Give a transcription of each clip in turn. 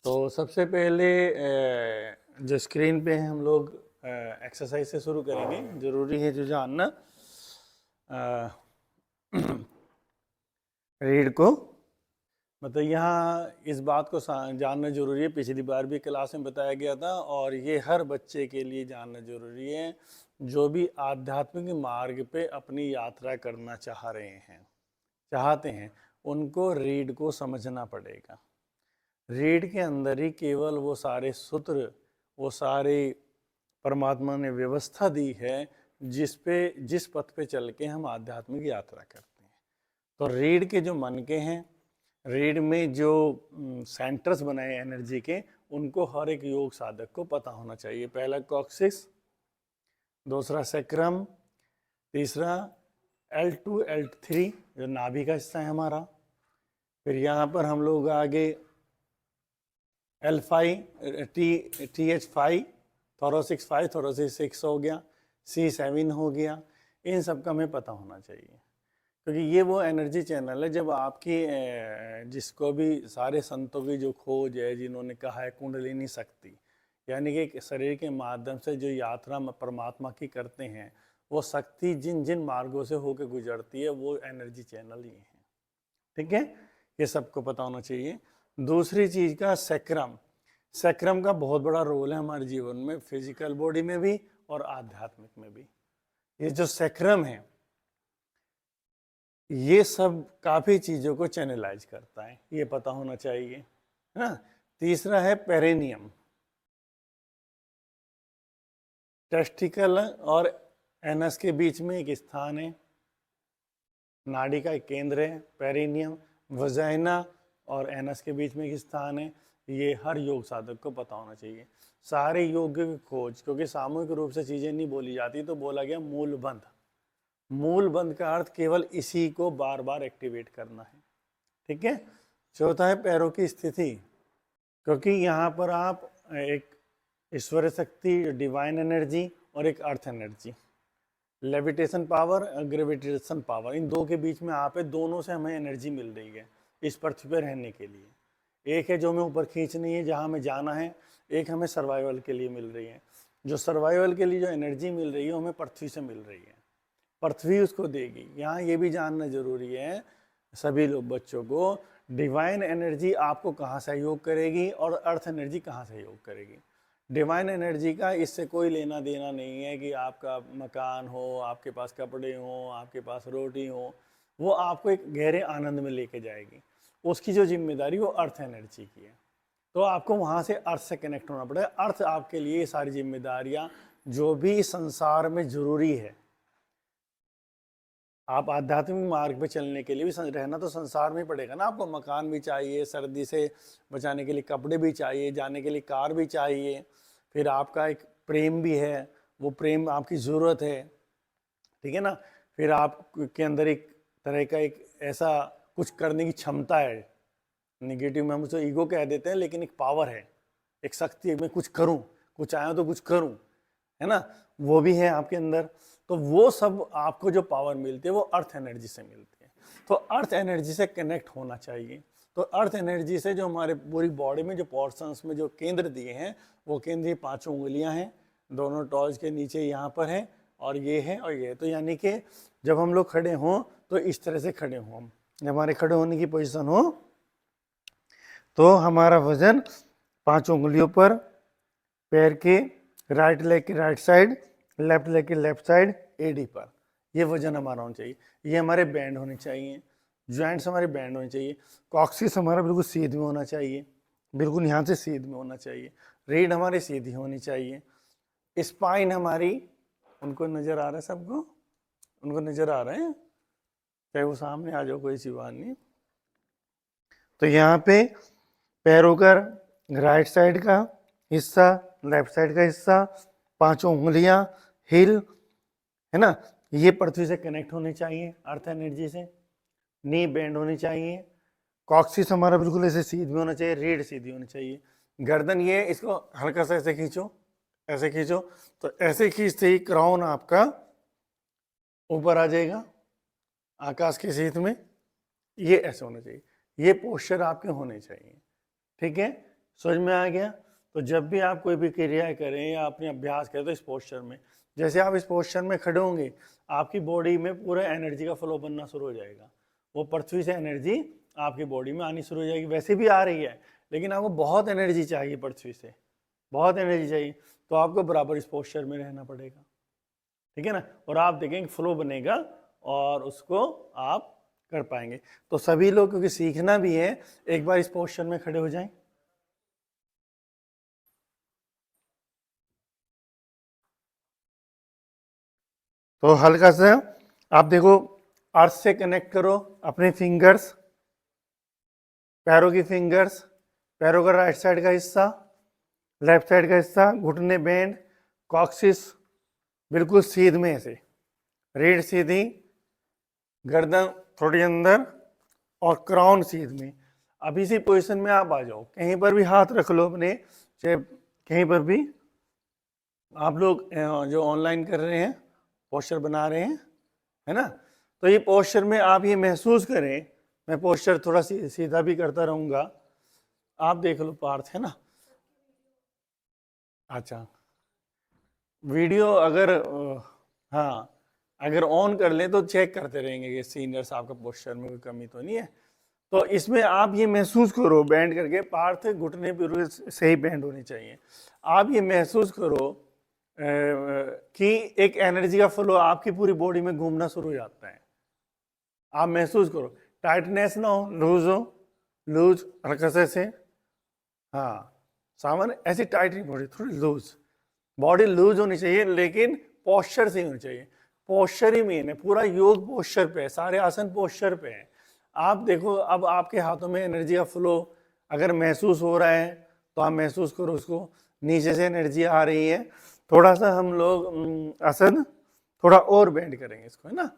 तो सबसे पहले जो स्क्रीन पे है हम लोग एक्सरसाइज से शुरू करेंगे। ज़रूरी है जो जानना रीड को, मतलब यहाँ इस बात को जानना ज़रूरी है। पिछली बार भी क्लास में बताया गया था और ये हर बच्चे के लिए जानना ज़रूरी है जो भी आध्यात्मिक मार्ग पे अपनी यात्रा करना चाहते हैं, उनको रीड को समझना पड़ेगा। रीड के अंदर ही केवल वो सारे सूत्र, वो सारे परमात्मा ने व्यवस्था दी है जिस पथ पे चल के हम आध्यात्मिक यात्रा करते हैं। तो रीड के जो मन के हैं, रीड में जो सेंटर्स बनाए एनर्जी के, उनको हर एक योग साधक को पता होना चाहिए। पहला कॉक्सिस, दूसरा सैक्रम, तीसरा L2 L3 जो नाभि का हिस्सा है हमारा। फिर यहाँ पर हम लोग आगे L5 TH5 थोरोसिक्स 5 थोरोसिक्स 6 हो गया, C7 हो गया। इन सब का हमें पता होना चाहिए क्योंकि ये वो एनर्जी चैनल है जब आपकी जिसको भी सारे संतों की जो खोज है, जिन्होंने कहा है कुंडलिनी शक्ति, यानी कि शरीर के माध्यम से जो यात्रा परमात्मा की करते हैं, वो शक्ति जिन जिन मार्गों से होकर गुजरती है वो एनर्जी चैनल ही है। ठीक है, ये सबको पता होना चाहिए। दूसरी चीज का सैक्रम का बहुत बड़ा रोल है हमारे जीवन में, फिजिकल बॉडी में भी और आध्यात्मिक में भी। ये जो सैक्रम है ये सब काफी चीजों को चैनलाइज करता है, ये पता होना चाहिए, है ना। तीसरा है पेरिनियम, टेस्टिकल और एनस के बीच में एक स्थान है, नाड़ी का एक केंद्र है पेरिनियम। वजाइना और एनस के बीच में एक स्थान है। ये हर योग साधक को पता होना चाहिए। सारे योग की खोज, क्योंकि सामूहिक रूप से चीजें नहीं बोली जाती, तो बोला गया मूल बंध। मूल बंध का अर्थ केवल इसी को बार बार एक्टिवेट करना है। ठीक है। चौथा है पैरों की स्थिति, क्योंकि यहाँ पर आप एक ईश्वर शक्ति, डिवाइन एनर्जी और एक earth energy, levitation power, gravitation power, इन दो के बीच में आप है। दोनों से हमें एनर्जी मिल रही है इस पृथ्वी पर रहने के लिए। एक है जो हमें ऊपर खींचनी है, जहाँ हमें जाना है। एक हमें सर्वाइवल के लिए मिल रही है। जो सर्वाइवल के लिए जो एनर्जी मिल रही है हमें पृथ्वी से मिल रही है, पृथ्वी उसको देगी। यहाँ ये भी जानना जरूरी है सभी लोग बच्चों को, डिवाइन एनर्जी आपको कहाँ सहयोग करेगी और अर्थ एनर्जी कहाँ सहयोग करेगी। डिवाइन एनर्जी का इससे कोई लेना देना नहीं है कि आपका मकान हो, आपके पास कपड़े हो, आपके पास रोटी हो। वो आपको एक गहरे आनंद में लेके जाएगी। उसकी जो जिम्मेदारी वो अर्थ एनर्जी की है। तो आपको वहाँ से अर्थ से कनेक्ट होना पड़ेगा। अर्थ आपके लिए सारी जिम्मेदारियाँ जो भी संसार में जरूरी है, आप आध्यात्मिक मार्ग पे चलने के लिए भी रहना तो संसार में ही पड़ेगा ना। आपको मकान भी चाहिए, सर्दी से बचाने के लिए कपड़े भी चाहिए, जाने के लिए कार भी चाहिए, फिर आपका एक प्रेम भी है, वो प्रेम आपकी ज़रूरत है। ठीक है ना। फिर आपके अंदर एक तरह का एक ऐसा कुछ करने की क्षमता है, निगेटिव में हम उसको ईगो कह देते हैं, लेकिन एक पावर है, एक शक्ति है, मैं कुछ करूं, कुछ आया तो कुछ करूं, है ना, वो भी है आपके अंदर। तो वो सब आपको जो पावर मिलती है वो अर्थ एनर्जी से मिलती है। तो अर्थ एनर्जी से कनेक्ट होना चाहिए। तो अर्थ एनर्जी से जो हमारे पूरी बॉडी में जो पोर्शंस में जो केंद्र दिए हैं, वो केंद्र 5 उंगलियां हैं, दोनों टॉर्च के नीचे यहाँ पर है, और ये है और ये। तो यानी कि जब हम लोग खड़े हों तो इस तरह से खड़े हों हम, जब हमारे खड़े होने की पोजिशन हो तो हमारा वजन 5 उंगलियों पर, पैर के राइट लेग की राइट साइड, लेफ्ट लेग की लेफ्ट साइड, एडी पर, ये वजन हमारा होना चाहिए। ये हमारे बैंड होने चाहिए, जॉइंट्स हमारे बैंड होने चाहिए। कॉक्सिस हमारा बिल्कुल सीध में होना चाहिए, बिल्कुल यहाँ से सीध में होना चाहिए। रीढ़ हमारी सीधी होनी चाहिए। स्पाइन हमारी, उनको नज़र आ रहा है सबको, उनको नज़र आ रहे हैं, चाहे वो सामने आ जाओ, कोई सी बात नहीं। तो यहाँ पे पैरों का राइट साइड का हिस्सा, लेफ्ट साइड का हिस्सा, 5 उंगलियां, हिल, है ना, ये पृथ्वी से कनेक्ट होने चाहिए अर्थ एनर्जी से। नी बेंड होनी चाहिए। कॉक्सिस हमारा बिल्कुल ऐसे सीध में होना चाहिए, रीढ़ सीधी होनी चाहिए। गर्दन ये, इसको हल्का सा ऐसे खींचो, ऐसे खींचो, तो ऐसे खींचते ही क्राउन आपका ऊपर आ जाएगा आकाश के सीध में। ये ऐसे होना चाहिए, ये पोस्चर आपके होने चाहिए। ठीक है। समझ में आ गया? तो जब भी आप कोई भी क्रिया करें या अपने अभ्यास करें तो इस पोस्चर में, जैसे आप इस पोस्चर में खड़े होंगे आपकी बॉडी में पूरा एनर्जी का फ्लो बनना शुरू हो जाएगा। वो पृथ्वी से एनर्जी आपकी बॉडी में आनी शुरू हो जाएगी, वैसे भी आ रही है लेकिन आपको बहुत एनर्जी चाहिए पृथ्वी से, बहुत एनर्जी चाहिए, तो आपको बराबर इस पोस्चर में रहना पड़ेगा, ठीक है ना। और आप देखेंगे फ्लो बनेगा और उसको आप कर पाएंगे। तो सभी लोग, क्योंकि सीखना भी है, एक बार इस पोस्चर में खड़े हो जाएं। तो हल्का सा आप देखो, अर्थ से कनेक्ट करो अपने फिंगर्स, पैरों की फिंगर्स, पैरों का राइट साइड का हिस्सा, लेफ्ट साइड का हिस्सा, घुटने बेंड, कॉक्सिस बिल्कुल सीध में ऐसे, रीढ़ सीधी, गर्दन थोड़ी अंदर और क्राउन सीध में। अब इसी पोजीशन में आप आ जाओ, कहीं पर भी हाथ रख लो अपने, चाहे कहीं पर भी। आप लोग जो ऑनलाइन कर रहे हैं पोस्चर बना रहे हैं, है ना, तो ये पोस्चर में आप ये महसूस करें, मैं पोस्चर थोड़ा सीधा भी करता रहूँगा, आप देख लो पार्थ, है ना। अच्छा, वीडियो अगर हाँ अगर ऑन कर लें तो चेक करते रहेंगे कि सीनियर्स आपका पोस्चर में कोई कमी तो नहीं है। तो इसमें आप ये महसूस करो, बैंड करके पार्थ घुटने पूरे सही बैंड होनी चाहिए। आप ये महसूस करो कि एक एनर्जी का फ्लो आपकी पूरी बॉडी में घूमना शुरू हो जाता है। आप महसूस करो, टाइटनेस ना हो, लूज हो, लूज हल्का से, हाँ सामान्य ऐसी टाइट नहीं, बॉडी थोड़ी लूज, बॉडी लूज होनी चाहिए लेकिन पोस्चर से होनी चाहिए। पोस्चर ही मेन है, पूरा योग पोस्चर पे है, सारे आसन पोस्चर पे हैं। आप देखो अब आपके हाथों में एनर्जी का फ्लो अगर महसूस हो रहा है तो आप महसूस करो उसको, नीचे से एनर्जी आ रही है। थोड़ा सा हम लोग आसन थोड़ा और बेंड करेंगे इसको, है ना,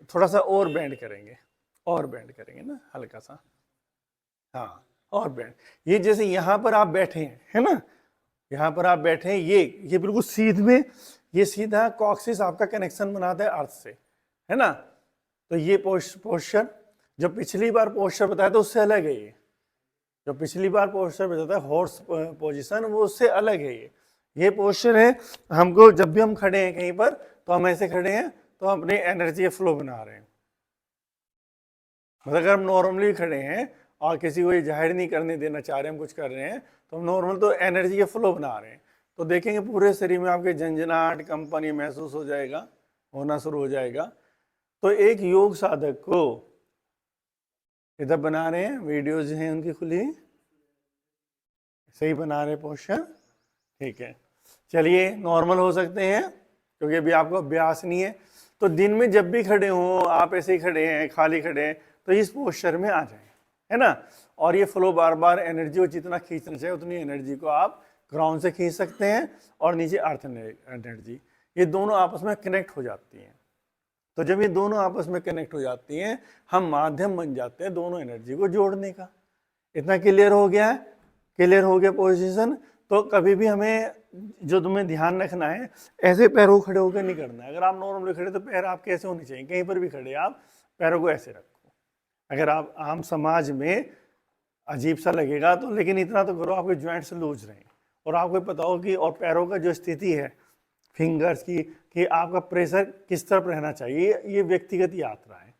थोड़ा सा और बेंड करेंगे, और बेंड करेंगे ना हल्का सा, हाँ और बेंड। ये जैसे यहाँ पर आप बैठे हैं, है ना, यहाँ पर आप बैठे हैं, ये बिल्कुल सीध में, ये सीधा कॉक्सिस आपका कनेक्शन बनाता है अर्थ से, है ना। तो ये पोस्चर जो पिछली बार पोस्चर बताया था उससे अलग है, ये जो पिछली बार पोस्चर बताया था हॉर्स पोजीशन, वो उससे अलग है। ये पोस्चर है, हमको जब भी हम खड़े हैं कहीं पर तो हम ऐसे खड़े हैं तो हम अपनी एनर्जी फ्लो बना रहे हैं। मतलब अगर हम नॉर्मली खड़े हैं और किसी को ये जाहिर नहीं करने देना चाह रहे हैं हम कुछ कर रहे हैं, तो हम नॉर्मल तो एनर्जी के फ्लो बना रहे हैं। तो देखेंगे पूरे शरीर में आपके झंझनाहट कंपन महसूस हो जाएगा, होना शुरू हो जाएगा। तो एक योग साधक को इधर बना रहे हैं, वीडियोज हैं उनकी खुली, सही बना रहे पोस्चर, ठीक है। चलिए नॉर्मल हो सकते हैं क्योंकि अभी आपको अभ्यास नहीं है। तो दिन में जब भी खड़े हों, आप ऐसे ही खड़े हैं, खाली खड़े हैं, तो इस पोस्चर में आ जाएं, है ना। और ये फ्लो बार बार एनर्जी को जितना खींचना चाहिए उतनी एनर्जी को आप ग्राउंड से खींच सकते हैं और नीचे अर्थ एनर्जी, ये दोनों आपस में कनेक्ट हो जाती हैं। तो जब ये दोनों आपस में कनेक्ट हो जाती हैं, हम माध्यम बन जाते हैं दोनों एनर्जी को जोड़ने का। इतना क्लियर हो गया है? क्लियर हो गया पोजीशन? तो कभी भी हमें जो तुम्हें ध्यान रखना है, ऐसे पैरों खड़े होकर नहीं करना है। अगर आप नॉर्मली खड़े तो पैर आप कैसे होने चाहिए, कहीं पर भी खड़े आप पैरों को ऐसे रखो। अगर आप आम समाज में अजीब सा लगेगा तो, लेकिन इतना तो करो आपके जॉइंट्स लूज रहें और आपको पता हो कि, और पैरों का जो स्थिति है फिंगर्स की, कि आपका प्रेशर किस तरफ रहना चाहिए, ये व्यक्तिगत यात्रा है।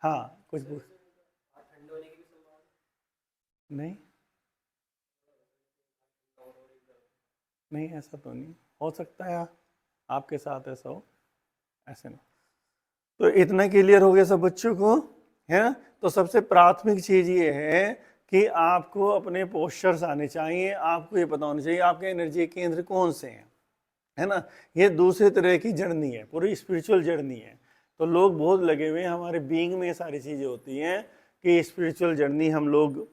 हाँ कुछ नहीं, नहीं ऐसा तो नहीं हो सकता है आपके साथ ऐसा हो, ऐसे नहीं। तो इतना क्लियर हो गया सब बच्चों को, है ना। तो सबसे प्राथमिक चीज ये है कि आपको अपने पोस्चर्स आने चाहिए, आपको ये पता होना चाहिए आपके एनर्जी केंद्र कौन से हैं, है ना। ये दूसरे तरह की जर्नी है, पूरी स्पिरिचुअल जर्नी है। तो लोग बहुत लगे हुए हैं, हमारे बीइंग में ये सारी चीज़ें होती हैं कि स्पिरिचुअल जर्नी हम लोग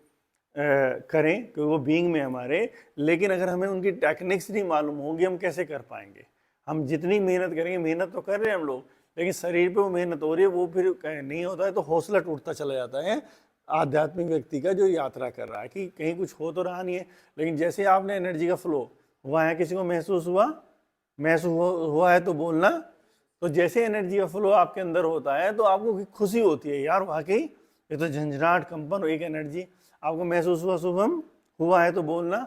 करें, क्योंकि वो बीइंग में हमारे, लेकिन अगर हमें उनकी टेक्निक्स नहीं मालूम होंगी हम कैसे कर पाएंगे। हम जितनी मेहनत करेंगे, मेहनत तो कर रहे हैं हम लोग, लेकिन शरीर पे वो मेहनत हो रही है, वो फिर नहीं होता है तो हौसला टूटता चला जाता है आध्यात्मिक व्यक्ति का जो यात्रा कर रहा है कि कहीं कुछ हो तो रहा नहीं है। लेकिन जैसे आपने एनर्जी का फ्लो हुआ है, किसी को महसूस हुआ है तो बोलना। तो जैसे एनर्जी का फ्लो आपके अंदर होता है तो आपको खुशी होती है, यार वाकई ये तो झंझनाहट कंपन, एक एनर्जी आपको महसूस हुआ, शुभम हुआ है तो बोलना।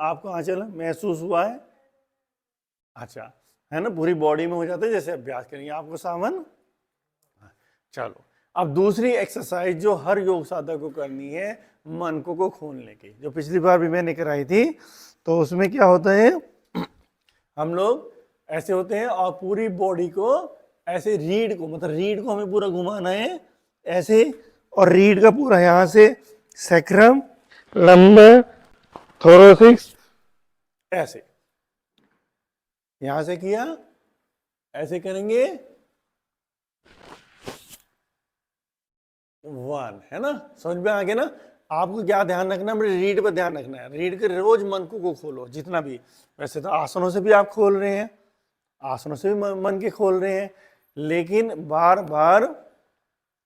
आपको आंचल महसूस हुआ है? अच्छा, है ना, पूरी बॉडी में हो जाता है जैसे अभ्यास करेंगे आपको सावन। चलो, अब दूसरी एक्सरसाइज जो हर योग साधक को करनी है, मन को खोलने की, जो पिछली बार भी मैंने कराई थी। तो उसमें क्या होता है, हम लोग ऐसे होते हैं और पूरी बॉडी को ऐसे रीढ़ को, मतलब रीढ़ को हमें पूरा घुमाना है ऐसे, और रीढ़ का पूरा यहां से सैक्रम, लंबर, थोरैसिक्स, ऐसे यहां से किया, ऐसे करेंगे, 1, है ना, समझ में आ गया ना। आपको क्या ध्यान रखना है, मेरे रीढ़ पर ध्यान रखना है, रीढ़ के रोज मन को खोलो जितना भी। वैसे तो आसनों से भी आप खोल रहे हैं, आसनों से भी मन के खोल रहे हैं, लेकिन बार बार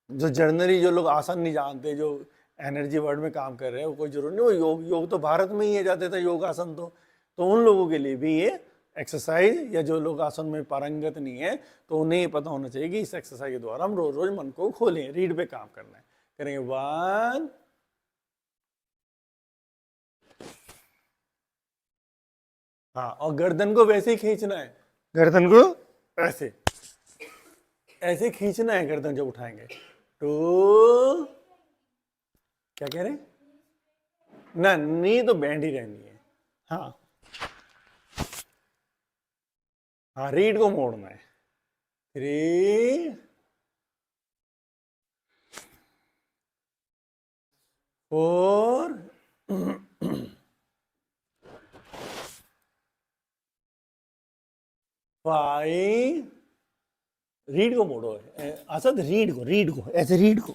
जो जर्नली जो लोग आसन नहीं जानते, जो एनर्जी वर्ड में काम कर रहे हैं, वो कोई जरूरी नहीं, वो योग तो भारत में ही है, जाते थे योग आसन। तो उन लोगों के लिए भी ये एक्सरसाइज, या जो लोग आसन में पारंगत नहीं है, तो उन्हें ये पता होना चाहिए कि इस एक्सरसाइज के द्वारा हम रोज रोज मन को खोलें, रीढ़ पे काम करना है। करेंगे 1, हाँ, और गर्दन को वैसे ही खींचना है, गर्दन को ऐसे ऐसे खींचना है गर्दन जब उठाएंगे। 2, क्या कह रहे हैं ना, नी तो बैंड ही रहनी है। हाँ हाँ, रीढ़ को मोड़ना है। 3, 4, 5, रीढ़ को मोड़ो, असद रीढ़ को ऐसे, रीढ़ को।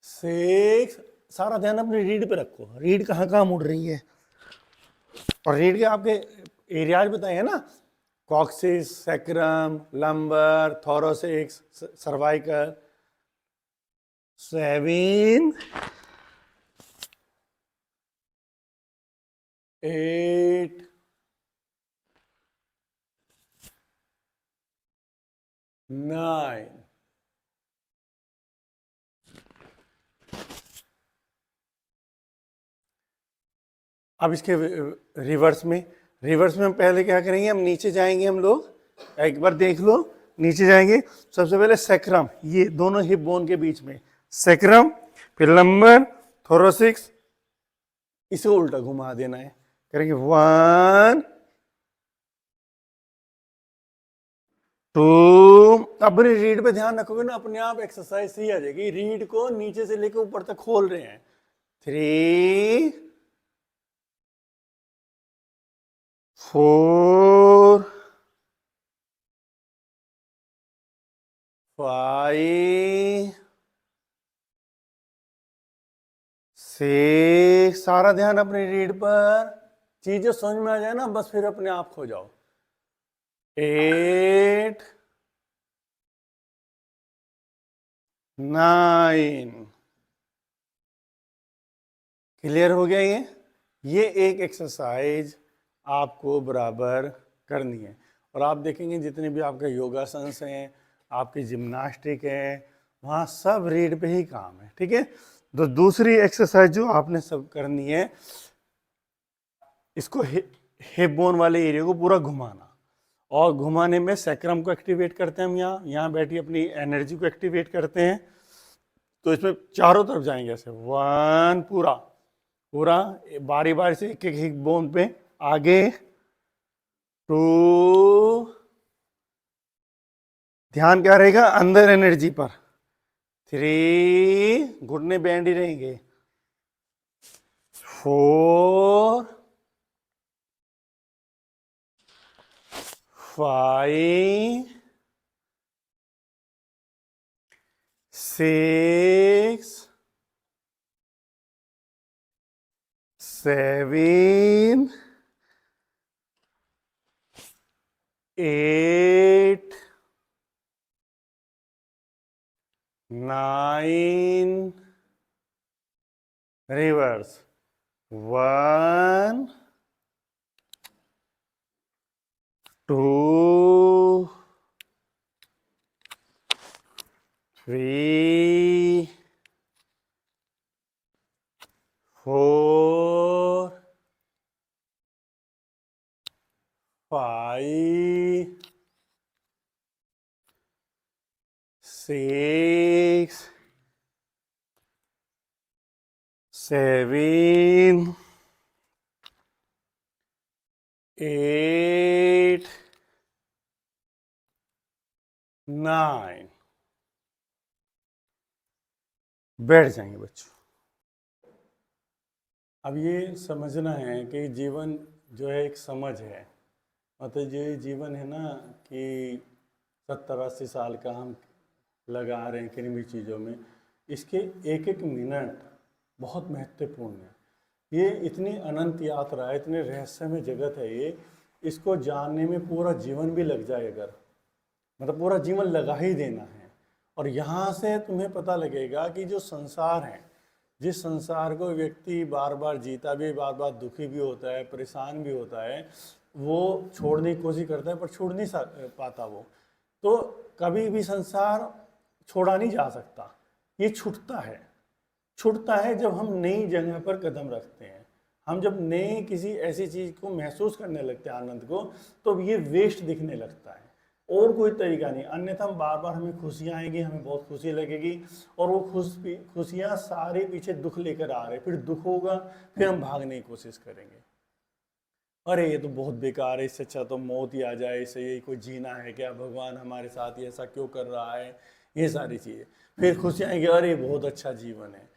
6, सारा ध्यान अपनी रीढ़ पे रखो, रीढ़ कहाँ कहाँ मुड़ रही है, और रीढ़ के आपके एरियाज बताए हैं ना, कॉक्सिस, सैक्रम, लंबर, थोरैसिक्स, सर्वाइकल। 7, 8, 9, अब इसके रिवर्स में हम पहले क्या करेंगे, हम नीचे जाएंगे, हम लोग एक बार देख लो, नीचे जाएंगे, सबसे पहले सैक्रम, ये दोनों हिप बोन के बीच में सैक्रम, फिर लंबर, थोरैसिक्स, इसे उल्टा घुमा देना है। करेंगे 1, 2, अपनी रीढ़ पे ध्यान रखोगे ना, अपने आप एक्सरसाइज सही आ जाएगी, रीढ़ को नीचे से लेकर ऊपर तक खोल रहे हैं। 3, 4, 5, 6, सारा ध्यान अपनी रीढ़ पर, चीजें समझ में आ जाए ना, बस फिर अपने आप खो जाओ। 8, 9, क्लियर हो गया ये एक एक्सरसाइज आपको बराबर करनी है। और आप देखेंगे जितने भी आपके योगासन हैं, आपकी जिम्नास्टिक है, वहाँ सब रीढ़ पे ही काम है, ठीक है। तो दूसरी एक्सरसाइज जो आपने सब करनी है, इसको हिप बोन वाले एरिया को पूरा घुमाना, और घुमाने में सैक्रम को एक्टिवेट करते हैं हम, यहाँ बैठी अपनी एनर्जी को एक्टिवेट करते हैं। तो इसमें चारों तरफ जाएंगे ऐसे, 1, पूरा पूरा बारी बारी से एक एक हिप बोन पे आगे। 2, ध्यान क्या रहेगा, अंदर एनर्जी पर। 3, घुटने बैंड ही रहेंगे। 4, 5, 6, 7, 8, 9, रिवर्स। 1, 2, 3, 4, 5 6 7 8 9। बैठ जाएंगे बच्चों। अब ये समझना है कि जीवन जो है एक समझ है। मतलब ये जीवन है ना कि 70-80 साल का हम लगा रहे हैं किन भी चीज़ों में, इसके एक एक मिनट बहुत महत्वपूर्ण है। ये इतनी अनंत यात्रा है, इतने रहस्यमय जगत है ये, इसको जानने में पूरा जीवन भी लग जाए अगर, मतलब पूरा जीवन लगा ही देना है। और यहाँ से तुम्हें पता लगेगा कि जो संसार है, जिस संसार को व्यक्ति बार बार जीता भी, बार बार दुखी भी होता है, परेशान भी होता है, वो छोड़ने की कोशिश करता है पर छोड़ नहीं पाता वो। तो कभी भी संसार छोड़ा नहीं जा सकता, ये छूटता है जब हम नई जगह पर कदम रखते हैं। हम जब नए किसी ऐसी चीज़ को महसूस करने लगते हैं, आनंद को, तो ये वेस्ट दिखने लगता है। और कोई तरीका नहीं, अन्यथा हम बार बार हमें खुशियाँ आएगी, हमें बहुत खुशी लगेगी, और वो खुशियाँ सारे पीछे दुख लेकर आ रहे, फिर दुख होगा, फिर हम भागने की कोशिश करेंगे, अरे ये तो बहुत बेकार है, इससे अच्छा तो मौत ही आ जाए, इससे यही कोई जीना है क्या, भगवान हमारे साथ ही ऐसा क्यों कर रहा है, ये सारी चीज़ें। फिर खुशियाँ आएंगी, अरे बहुत अच्छा जीवन है।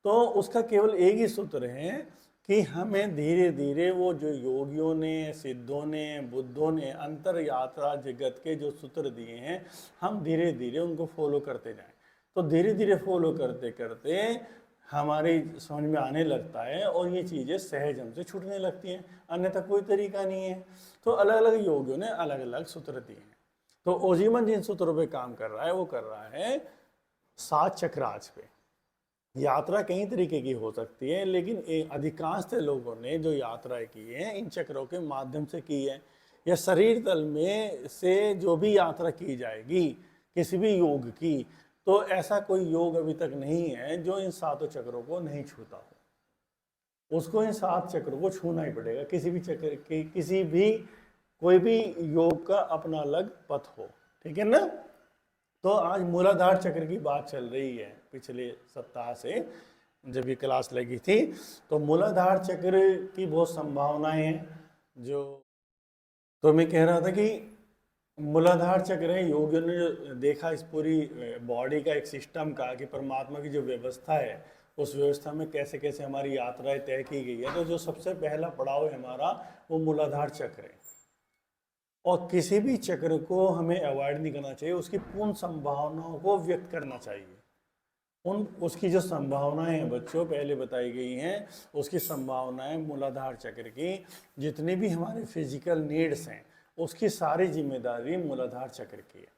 तो उसका केवल एक ही सूत्र है कि हमें धीरे धीरे वो जो योगियों ने, सिद्धों ने, बुद्धों ने अंतर यात्रा जगत के जो सूत्र दिए हैं, हम धीरे धीरे उनको फॉलो करते जाएं। तो धीरे धीरे फॉलो करते करते हमारी समझ में आने लगता है और ये चीज़ें सहज हमसे छूटने लगती हैं, अन्यथा कोई तरीका नहीं है। तो अलग अलग योगियों ने अलग अलग सूत्र दिए हैं। तो ओजीमन जिन सूत्रों पे काम कर रहा है वो कर रहा है 7 चक्राज पे। यात्रा कई तरीके की हो सकती है, लेकिन अधिकांश लोगों ने जो यात्राएं की हैं इन चक्रों के माध्यम से की है। या शरीर तल में से जो भी यात्रा की जाएगी किसी भी योग की, तो ऐसा कोई योग अभी तक नहीं है जो इन 7 चक्रों को नहीं छूता हो। उसको इन 7 चक्रों को छूना ही पड़ेगा, किसी भी चक्र की, किसी भी कोई भी योग का अपना अलग पथ हो, ठीक है ना। तो आज मूलाधार चक्र की बात चल रही है पिछले सप्ताह से, जब ये क्लास लगी थी। तो मूलाधार चक्र की बहुत संभावनाएं हैं जो, तो मैं कह रहा था कि मूलाधार चक्र है, योगियों ने जो देखा इस पूरी बॉडी का एक सिस्टम का, कि परमात्मा की जो व्यवस्था है उस व्यवस्था में कैसे कैसे हमारी यात्राएं तय की गई है। तो जो सबसे पहला पड़ाव है हमारा वो मूलाधार चक्र है, और किसी भी चक्र को हमें अवॉइड नहीं करना चाहिए, उसकी पूर्ण संभावनाओं को व्यक्त करना चाहिए। उसकी जो संभावनाएं हैं बच्चों पहले बताई गई हैं, उसकी संभावनाएं मूलाधार चक्र की, जितनी भी हमारे फिजिकल नीड्स हैं उसकी सारी जिम्मेदारी मूलाधार चक्र की है।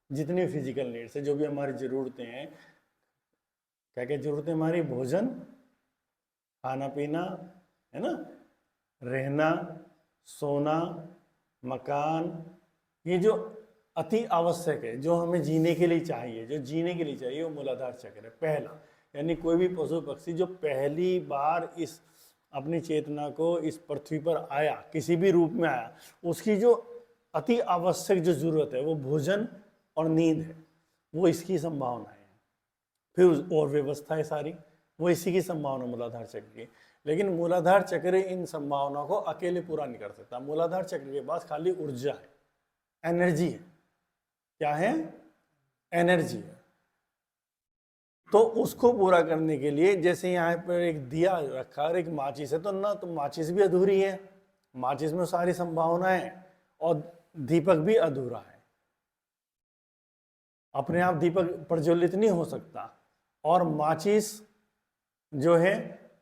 जितनी फिजिकल नीड्स है, जो भी हमारी ज़रूरतें हैं, क्या क्या ज़रूरतें हमारी, भोजन, खाना पीना, है ना, रहना, सोना, मकान, ये जो अति आवश्यक है, जो हमें जीने के लिए चाहिए, जो जीने के लिए चाहिए, वो मूलाधार चक्र है पहला। यानी कोई भी पशु पक्षी जो पहली बार इस अपनी चेतना को इस पृथ्वी पर आया, किसी भी रूप में आया, उसकी जो अति आवश्यक जो जरूरत है वो भोजन और नींद है, वो इसकी संभावना है। फिर और व्यवस्था है सारी, वो इसी की संभावना मूलाधार चक्र की। लेकिन मूलाधार चक्र इन संभावनाओं को अकेले पूरा नहीं कर सकता। मूलाधार चक्र के पास खाली ऊर्जा है, एनर्जी है। क्या है? एनर्जी है। तो उसको पूरा करने के लिए, जैसे यहाँ पर एक दिया रखा और एक माचिस है, तो ना तो माचिस भी अधूरी है, माचिस में सारी संभावनाएं है, और दीपक भी अधूरा है। अपने आप दीपक प्रज्वलित नहीं हो सकता, और माचिस जो है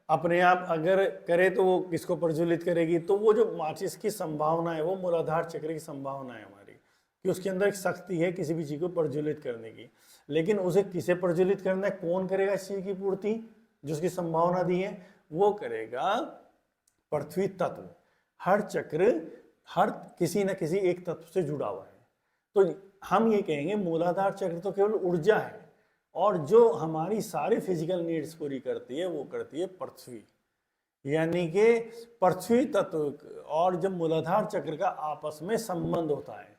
अपने आप अगर करे तो वो किसको प्रज्वलित करेगी? तो वो जो माचिस की संभावना है वो मूलाधार चक्र की संभावना है हमारी, कि उसके अंदर एक शक्ति है किसी भी चीज को प्रज्वलित करने की। लेकिन उसे किसे प्रज्वलित करना है, कौन करेगा इस चीज की पूर्ति? जिसकी संभावना दी है वो करेगा पृथ्वी तत्व। हर चक्र हर किसी न किसी एक तत्व से जुड़ा हुआ है। तो हम ये कहेंगे मूलाधार चक्र तो केवल ऊर्जा है, और जो हमारी सारी फिजिकल नीड्स पूरी करती है वो करती है पृथ्वी। यानी कि पृथ्वी तत्व और जब मूलाधार चक्र का आपस में संबंध होता है,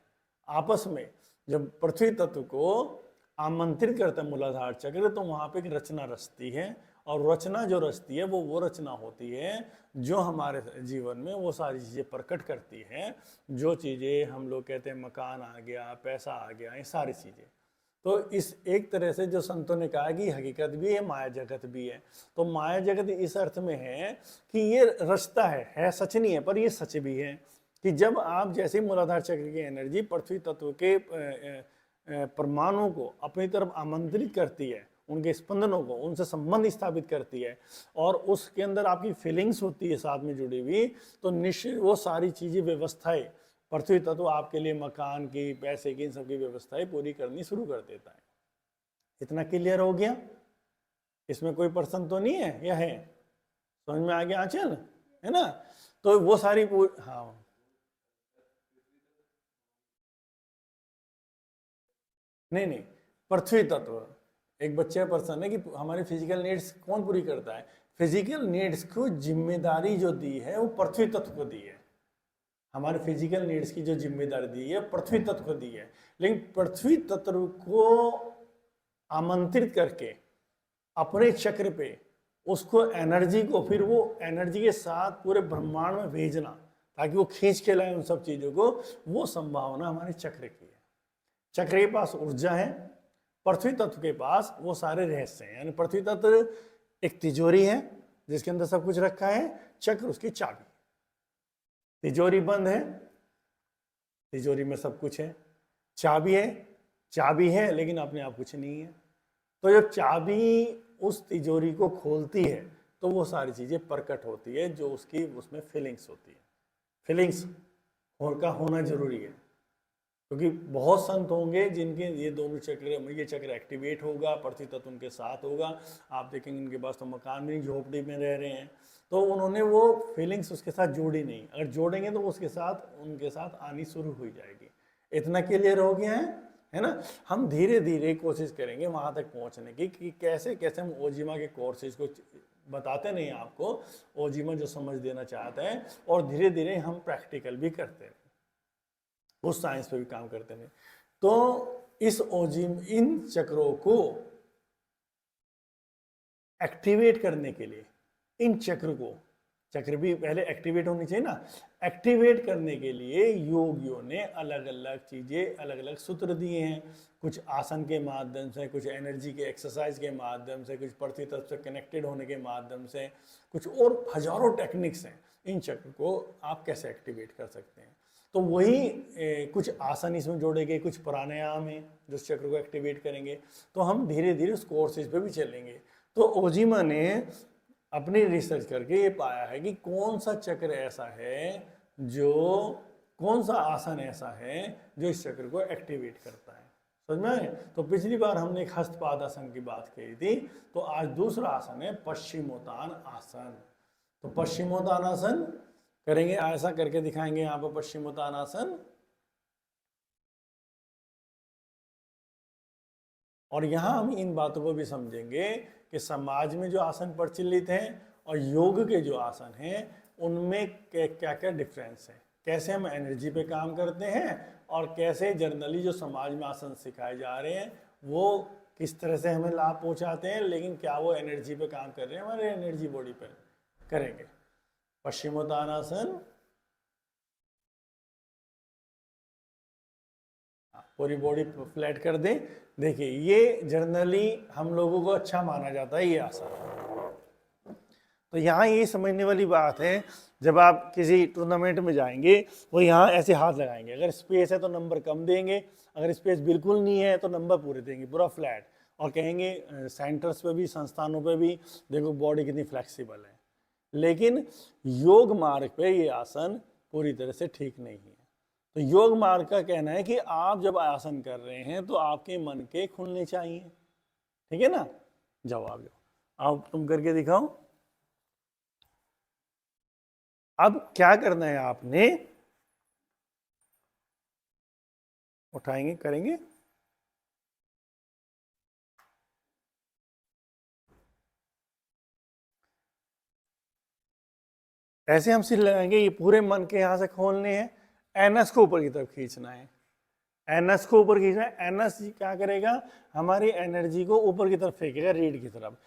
आपस में जब पृथ्वी तत्व को आमंत्रित करता है मूलाधार चक्र, तो वहां पे एक रचना रचती है, और रचना जो रचती है वो रचना होती है जो हमारे जीवन में वो सारी चीज़ें प्रकट करती हैं, जो चीज़ें हम लोग कहते हैं मकान आ गया, पैसा आ गया, ये सारी चीज़ें। तो इस एक तरह से जो संतों ने कहा कि हकीकत भी है, माया जगत भी है। तो माया जगत इस अर्थ में है कि ये रचता है सच नहीं है, पर ये सच भी है कि जब आप जैसे मूलाधार चक्र की एनर्जी पृथ्वी तत्व के परमाणु को अपनी तरफ आमंत्रित करती है, उनके स्पंदनों को, उनसे संबंध स्थापित करती है, और उसके अंदर आपकी फीलिंग्स होती है साथ में जुड़ी हुई, तो निश्चित वो सारी चीज़ें, व्यवस्थाएं, पृथ्वी तत्व आपके लिए मकान की, पैसे की, इन सबकी व्यवस्थाएं पूरी करनी शुरू कर देता है। इतना क्लियर हो गया? इसमें कोई प्रश्न तो नहीं है या है? समझ में आ गया आंचल, है ना? तो वो सारी हाँ, नहीं, पृथ्वी तत्व एक बच्चे का प्रश्न है कि हमारी फिजिकल नीड्स कौन पूरी करता है। फिजिकल नीड्स को जिम्मेदारी जो दी है वो पृथ्वी तत्व को दी है। हमारे फिजिकल नीड्स की जो जिम्मेदारी दी है पृथ्वी तत्व को दी है, लेकिन पृथ्वी तत्व को आमंत्रित करके अपने चक्र पे उसको एनर्जी को, फिर वो एनर्जी के साथ पूरे ब्रह्मांड में भेजना ताकि वो खींच के लाए उन सब चीजों को, वो संभावना हमारे चक्र की है। चक्र के पास ऊर्जा है, पृथ्वी तत्व के पास वो सारे रहस्य हैं। यानी पृथ्वी तत्व एक तिजोरी है जिसके अंदर सब कुछ रखा है, चक्र उसकी चाबी। तिजोरी बंद है, तिजोरी में सब कुछ है। चाबी है, चाबी है लेकिन अपने आप कुछ नहीं है। तो जब चाबी उस तिजोरी को खोलती है तो वो सारी चीजें प्रकट होती है, जो उसकी उसमें फीलिंग्स होती है। फीलिंग्स का होना जरूरी है, क्योंकि बहुत संत होंगे जिनके ये दोनों चक्र, ये चक्र एक्टिवेट होगा, पृथ्वी तत्व उनके साथ होगा, आप देखेंगे इनके पास तो मकान में, झोपड़ी में रह रहे हैं, तो उन्होंने वो फीलिंग्स उसके साथ जोड़ी नहीं। अगर जोड़ेंगे तो उसके साथ, उनके साथ आनी शुरू हो जाएगी। इतना क्लियर हो गया है ना? हम धीरे धीरे कोशिश करेंगे वहां तक पहुंचने की कि कैसे कैसे हम ओजिमा के कोर्सेज को बताते नहीं आपको, ओजिमा जो समझ देना चाहते हैं, और धीरे धीरे हम प्रैक्टिकल भी करते हैं, उस साइंस पे भी काम करते हैं। तो इस ओजिम, इन चक्रों को एक्टिवेट करने के लिए, इन चक्र को, चक्र भी पहले एक्टिवेट होनी चाहिए ना, एक्टिवेट करने के लिए योगियों ने अलग अलग चीजें, अलग अलग सूत्र दिए हैं। कुछ आसन के माध्यम से, कुछ एनर्जी के एक्सरसाइज के माध्यम से, कुछ पृथ्वी तत्व से कनेक्टेड होने के माध्यम से, कुछ और हजारों टेक्निक्स हैं। इन चक्र को आप कैसे एक्टिवेट कर सकते हैं, तो वही कुछ आसन इसमें जोड़े गए, कुछ प्राणायाम है जो चक्र को एक्टिवेट करेंगे। तो हम धीरे धीरे उस कोर्सेज पे भी चलेंगे। तो ओजिमा ने अपनी रिसर्च करके ये पाया है कि कौन सा चक्र ऐसा है जो, कौन सा आसन ऐसा है जो इस चक्र को एक्टिवेट करता है। समझ में आए? तो पिछली बार हमने एक हस्तपाद आसन की बात कही थी, तो आज दूसरा आसन है पश्चिमोत्तान आसन। तो पश्चिमोत्तान आसन करेंगे, ऐसा करके दिखाएंगे यहाँ पर पश्चिमोत्तान आसन। और यहाँ हम इन बातों को भी समझेंगे कि समाज में जो आसन प्रचलित हैं और योग के जो आसन हैं उनमें क्या क्या डिफरेंस है, कैसे हम एनर्जी पे काम करते हैं, और कैसे जनरली जो समाज में आसन सिखाए जा रहे हैं वो किस तरह से हमें लाभ पहुंचाते हैं, लेकिन क्या वो एनर्जी पे काम कर रहे हैं, हमारे एनर्जी बॉडी पर करेंगे। पश्चिमोत्तानासन, पूरी बॉडी फ्लैट कर दें। देखिए ये जनरली हम लोगों को अच्छा माना जाता है ये आसन। तो यहाँ ये समझने वाली बात है, जब आप किसी टूर्नामेंट में जाएंगे वो यहाँ ऐसे हाथ लगाएंगे, अगर स्पेस है तो नंबर कम देंगे, अगर स्पेस बिल्कुल नहीं है तो नंबर पूरे देंगे, पूरा फ्लैट, और कहेंगे सेंटर्स पे भी, संस्थानों पे भी देखो बॉडी कितनी फ्लेक्सिबल है। लेकिन योग मार्ग पे ये आसन पूरी तरह से ठीक नहीं है। तो योग मार्ग का कहना है कि आप जब आसन कर रहे हैं तो आपके मन के खुलने चाहिए, ठीक है ना? जवाब जाओ, अब तुम करके दिखाओ। अब क्या करना है आपने, उठाएंगे, करेंगे, ऐसे हम सीख लगाएंगे, ये पूरे मन के यहाँ से खोलने हैं, एनएस को ऊपर की तरफ खींचना है, एनएस को ऊपर खींचना है। एनएस क्या करेगा, हमारी एनर्जी को ऊपर की तरफ फेंकेगा, रीढ़ की तरफ।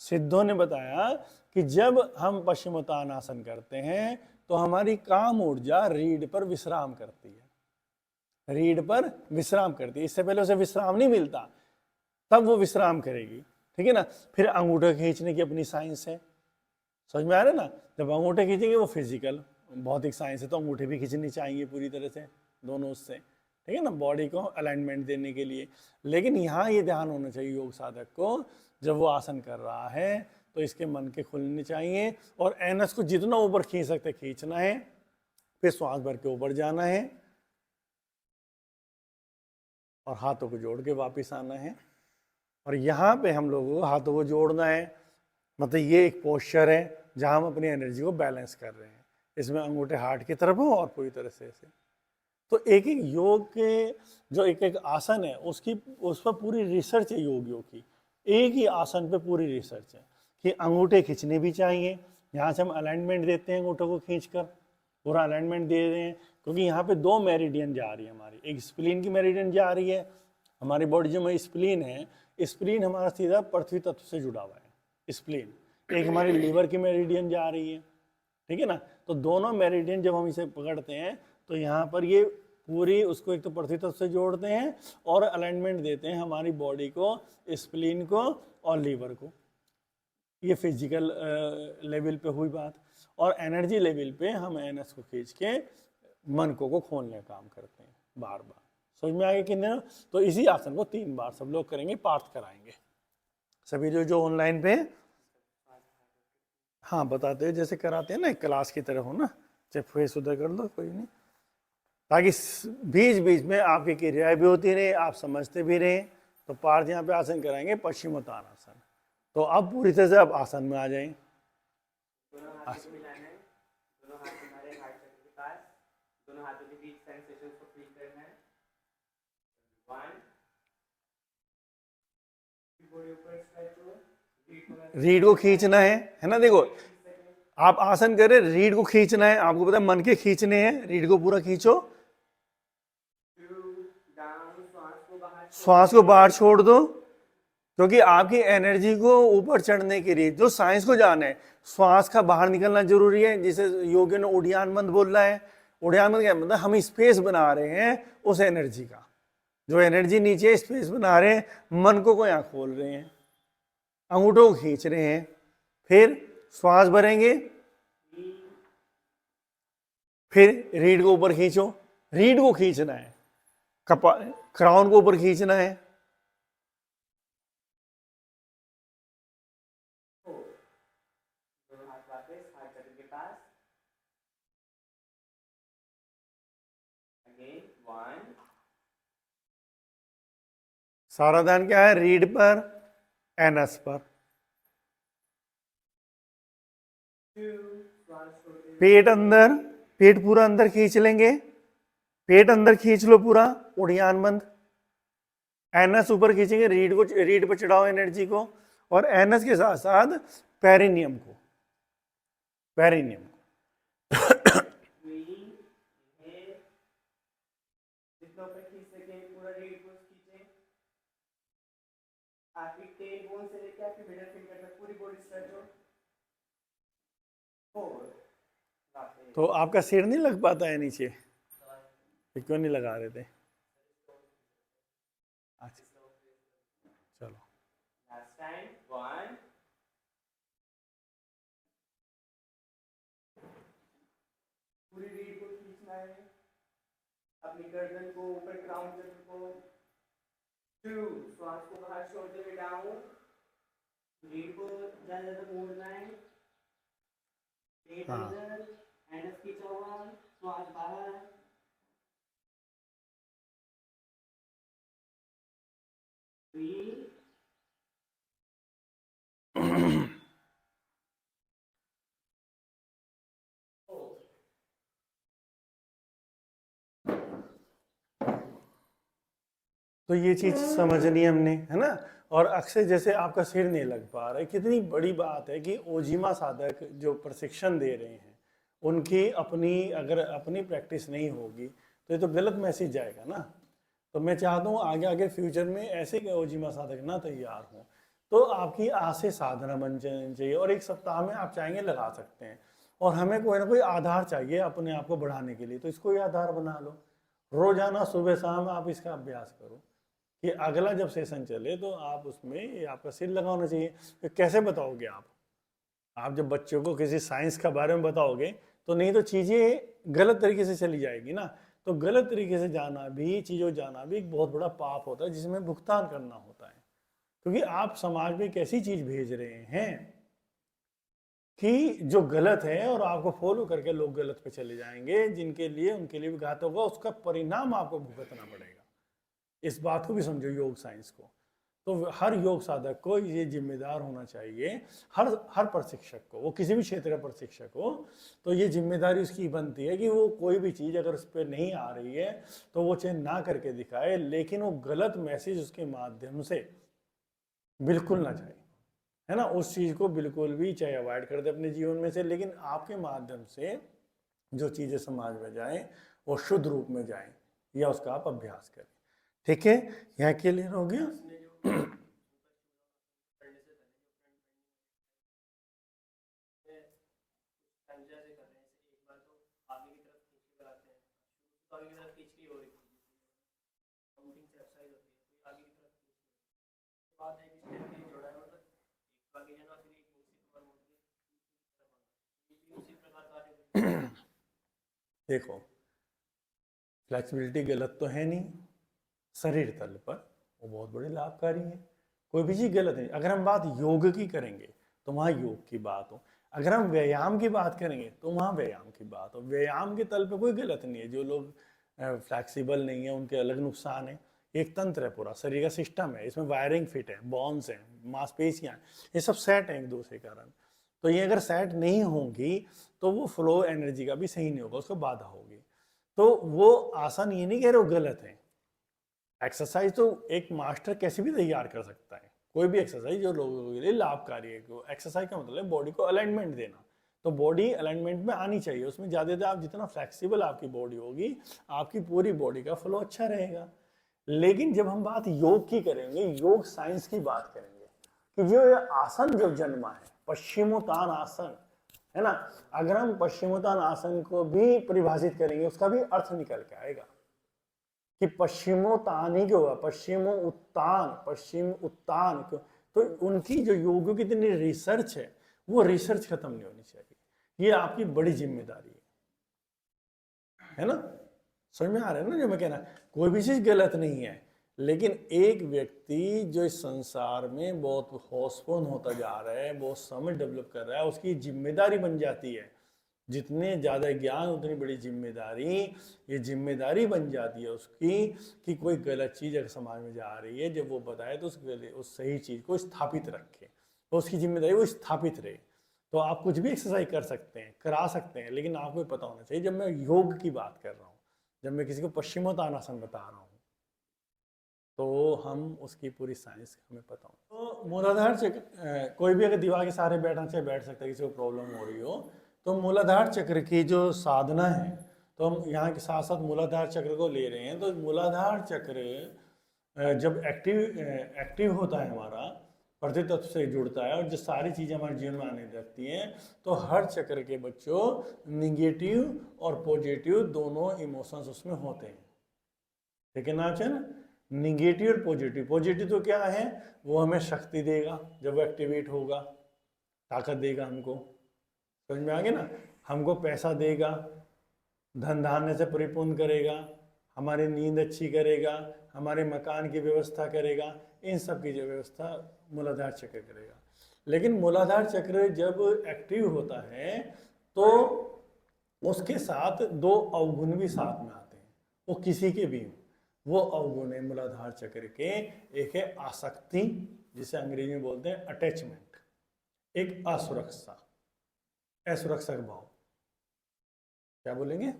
सिद्धों ने बताया कि जब हम पश्चिमोत्तानासन करते हैं तो हमारी काम ऊर्जा रीढ़ पर विश्राम करती है, रीढ़ पर विश्राम करती है, इससे पहले उसे विश्राम नहीं मिलता, तब वो विश्राम करेगी, ठीक है ना। फिर अंगूठे खींचने की अपनी साइंस है, समझ में आ रहा है ना। जब अंगूठे खींचेंगे वो फिजिकल भौतिक साइंस है, तो अंगूठे भी खींचनी चाहिए पूरी तरह से दोनों उससे, ठीक है ना, बॉडी को अलाइनमेंट देने के लिए। लेकिन यहाँ ये ध्यान होना चाहिए योग साधक को, जब वो आसन कर रहा है तो इसके मन के खुलने चाहिए, और एनएस को जितना ऊपर खींच सकते खींचना है, फिर श्वास भर के ऊपर जाना है और हाथों को जोड़ के वापस आना है। और यहाँ पे हम लोगों को हाथों को जोड़ना है, मतलब ये एक पोस्चर है जहाँ हम अपनी एनर्जी को बैलेंस कर रहे हैं, इसमें अंगूठे हार्ट की तरफ हो और पूरी तरह से ऐसे। तो एक एक योग के जो एक एक आसन है उसकी, उस पर पूरी रिसर्च है योग की, एक ही आसन पे पूरी रिसर्च है कि अंगूठे खींचने भी चाहिए, यहाँ से हम अलाइनमेंट देते हैं, अंगूठों को खींचकर पूरा अलाइनमेंट दे रहे हैं, क्योंकि यहाँ पे दो मेरिडियन जा रही है हमारी, एक स्प्लीन की मेरिडियन जा रही है, हमारी बॉडी जो में स्प्लीन है, स्प्लीन हमारा सीधा पृथ्वी तत्व से जुड़ा हुआ है स्प्लीन, एक हमारी लीवर की मेरिडियन जा रही है, ठीक है ना। तो दोनों मेरिडियन जब हम इसे पकड़ते हैं तो यहाँ पर ये पूरी उसको एक तो पृथ्वी तत्व से जोड़ते हैं और अलाइनमेंट देते हैं हमारी बॉडी को, स्प्लीन को और लीवर को। ये फिजिकल लेवल पे हुई बात। और एनर्जी लेवल पे हम एनएस को खींच के मन को खोलने का काम करते हैं बार बार। समझ में आ गया कि नहीं। तो इसी आसन को 3 बार सब लोग करेंगे, पाठ कराएंगे सभी जो ऑनलाइन पे, हाँ बताते हैं जैसे कराते हैं ना, क्लास की तरह हो ना, चाहे फेस उधर कर लो कोई नहीं, ताकि बीच बीच में आपकी क्रियाएं भी होती रहे, आप समझते भी रहे। तो पार्थ यहाँ पे आसन कराएंगे पश्चिमोत्तानासन। तो अब पूरी तरह से अब आसन में आ जाएं। रीढ़ को खींचना है ना। देखो आप आसन करें, रीढ़ को खींचना है, आपको पता है मन के खींचने हैं, रीढ़ को पूरा खींचो, श्वास को बाहर छोड़ दो, क्योंकि आपकी एनर्जी को ऊपर चढ़ने के लिए जो साइंस को जाना है, श्वास का बाहर निकलना जरूरी है, जिसे योगी ने उड़ियान बंद बोल रहा है। उड़ियान बंद क्या मतलब, हम स्पेस बना रहे हैं उस एनर्जी का, जो एनर्जी नीचे स्पेस बना रहे हैं, मन को यहाँ खोल रहे हैं, अंगूठों को खींच रहे हैं, फिर श्वास भरेंगे, फिर रीढ़ को ऊपर खींचो, रीढ़ को खींचना है, क्राउन को ऊपर खींचना है, सारा ध्यान क्या है, रीढ़ पर, एनएस पर। पेट अंदर, पेट पूरा अंदर खींच लेंगे, पेट अंदर खींच लो पूरा, उड़ियान बंद। एनएस ऊपर खींचेंगे, रीढ़ पर चढ़ाओ एनर्जी को, और एनएस के साथ साथ पेरिनियम को, पेरिनियम को। तो आपका सिर नहीं लग पाता है नीचे, क्यों नहीं लगा रहे थे? अच्छा चलो, पूरी रीढ़ को खींचना है, अपनी गर्दन को ऊपर, क्राउन को, 2 श्वास को बाहर छोड़ते हुए डाउन, रीढ़ को ज्यादा मोड़ना है, पेट अंदर, एनएस खींचा हुआ, श्वास बाहर, तो ये चीज समझनी हमने, है ना। और अक्सर जैसे आपका सिर नहीं लग पा रहा है, कितनी बड़ी बात है कि ओजिमा साधक जो प्रशिक्षण दे रहे हैं उनकी अगर अपनी प्रैक्टिस नहीं होगी तो ये तो गलत मैसेज जाएगा ना। तो मैं चाहता हूँ आगे आगे फ्यूचर में ऐसे ओजिमा साधक ना तैयार हों, तो आपकी आज से साधना बन जानी चाहिए और एक सप्ताह में आप चाहेंगे लगा सकते हैं। और हमें कोई ना कोई आधार चाहिए अपने आप को बढ़ाने के लिए, तो इसको ही आधार बना लो। रोजाना सुबह शाम आप इसका अभ्यास करो कि अगला जब सेशन चले तो आप उसमें आपका सिर लगा होना चाहिए। तो कैसे बताओगे आप जब बच्चों को किसी साइंस का बारे में बताओगे तो नहीं तो चीज़ें गलत तरीके से चली जाएगी ना। तो गलत तरीके से चीज़ों जाना भी एक बहुत बड़ा पाप होता है जिसमें भुगतान करना होता है, क्योंकि आप समाज में एक ऐसी चीज़ भेज रहे हैं कि जो गलत है और आपको फॉलो करके लोग गलत पे चले जाएंगे, उनके लिए भी घातक होगा, उसका परिणाम आपको भुगतना पड़ेगा। इस बात को भी समझो योग साइंस को। तो हर योग साधक को ये जिम्मेदार होना चाहिए, हर प्रशिक्षक को, वो किसी भी क्षेत्र का प्रशिक्षक हो, तो ये जिम्मेदारी उसकी बनती है कि वो कोई भी चीज़ अगर उस पर नहीं आ रही है तो वो चाहे ना करके दिखाए, लेकिन वो गलत मैसेज उसके माध्यम से बिल्कुल ना जाए, है ना। उस चीज़ को बिल्कुल भी चाहे अवॉइड कर दे अपने जीवन में से, लेकिन आपके माध्यम से जो चीज़ें समाज में जाएं वो शुद्ध रूप में जाएं, या उसका आप अभ्यास करें। ठीक है, यहाँ क्लियर हो गया। देखो, फ्लेक्सिबिलिटी गलत तो है नहीं, शरीर तल पर वो बहुत बड़े लाभकारी है, कोई भी चीज़ गलत नहीं। अगर हम बात योग की करेंगे तो वहाँ योग की बात हो, अगर हम व्यायाम की बात करेंगे तो वहाँ व्यायाम की बात हो। व्यायाम के तल पे कोई गलत नहीं है, जो लोग फ्लैक्सीबल नहीं है उनके अलग नुकसान है। एक तंत्र है, पूरा शरीर का सिस्टम है, इसमें वायरिंग फिट है, बॉन्स हैं, मांसपेशियाँ हैं, ये सब सेट हैं एक दूसरे के कारण। तो ये अगर सेट नहीं होंगी तो वो फ्लो एनर्जी का भी सही नहीं होगा, उसको बाधा होगी। तो वो आसन ये नहीं कह रहे वो गलत है। एक्सरसाइज तो एक मास्टर कैसे भी तैयार कर सकता है, कोई भी एक्सरसाइज जो लोगों के लिए लाभकारी है। एक्सरसाइज का मतलब बॉडी को अलाइनमेंट देना, तो बॉडी अलाइनमेंट में आनी चाहिए। उसमें ज़्यादा आप जितना फ्लेक्सिबल आपकी बॉडी होगी, आपकी पूरी बॉडी का फ्लो अच्छा रहेगा। लेकिन जब हम बात योग की करेंगे, योग साइंस की बात करेंगे कि जो ये आसन जो जन्मा है, पश्चिमोत्तान आसन, है ना, अगर हम पश्चिमोत्तान आसन को भी परिभाषित करेंगे उसका भी अर्थ निकल के आएगा कि पश्चिमोत्तान ही क्यों हुआ, पश्चिम उत्तान क्यों। तो उनकी जो योगों की इतनी रिसर्च है, वो रिसर्च खत्म नहीं होनी चाहिए। ये आपकी बड़ी जिम्मेदारी है ना। समझ में आ रहा है ना जो मैं कहना। कोई भी चीज़ गलत नहीं है, लेकिन एक व्यक्ति जो इस संसार में बहुत होशपूर्ण होता जा रहा है, बहुत समझ डेवलप कर रहा है, उसकी जिम्मेदारी बन जाती है। जितने ज़्यादा ज्ञान उतनी बड़ी जिम्मेदारी, ये जिम्मेदारी बन जाती है उसकी कि कोई गलत चीज़ अगर समाज में जा रही है, जब वो बताए तो उस सही चीज़ को स्थापित रखे, तो उसकी जिम्मेदारी वो स्थापित रहे। तो आप कुछ भी एक्सरसाइज कर सकते हैं, करा सकते हैं, लेकिन आपको पता होना चाहिए। जब मैं योग की बात कर रहा हूँ, जब मैं किसी को पश्चिमोत्तानासन बता रहा हूँ, तो हम उसकी पूरी साइंस हमें पता हो। तो मूलाधार चक्र, कोई भी अगर दीवार के सहारे बैठना चाहे बैठ सकता है, किसी को प्रॉब्लम हो रही हो। तो मूलाधार चक्र की जो साधना है, तो हम यहाँ के साथ साथ मूलाधार चक्र को ले रहे हैं। तो मूलाधार चक्र जब एक्टिव होता है, हमारा प्रतितत्व से जुड़ता है, और जो सारी चीज़ें हमारे जीवन में आने लगती हैं, तो हर चक्र के बच्चों निगेटिव और पॉजिटिव दोनों इमोशंस उसमें होते हैं। ठीक है ना चल। निगेटिव और पॉजिटिव, पॉजिटिव तो क्या है, वो हमें शक्ति देगा जब वो एक्टिवेट होगा, ताकत देगा हमको, समझ में आ गया ना, हमको पैसा देगा, धन धान्य से परिपूर्ण करेगा, हमारी नींद अच्छी करेगा, हमारे मकान की व्यवस्था करेगा, इन सब की जो व्यवस्था मूलाधार चक्र करेगा। लेकिन मूलाधार चक्र जब एक्टिव होता है तो उसके साथ दो अवगुण भी साथ में आते हैं, वो किसी के भी। वो अवगुण है मूलाधार चक्र के, एक है आसक्ति, जिसे अंग्रेजी में बोलते हैं अटैचमेंट, एक असुरक्षा, असुरक्षा का भाव, क्या बोलेंगे,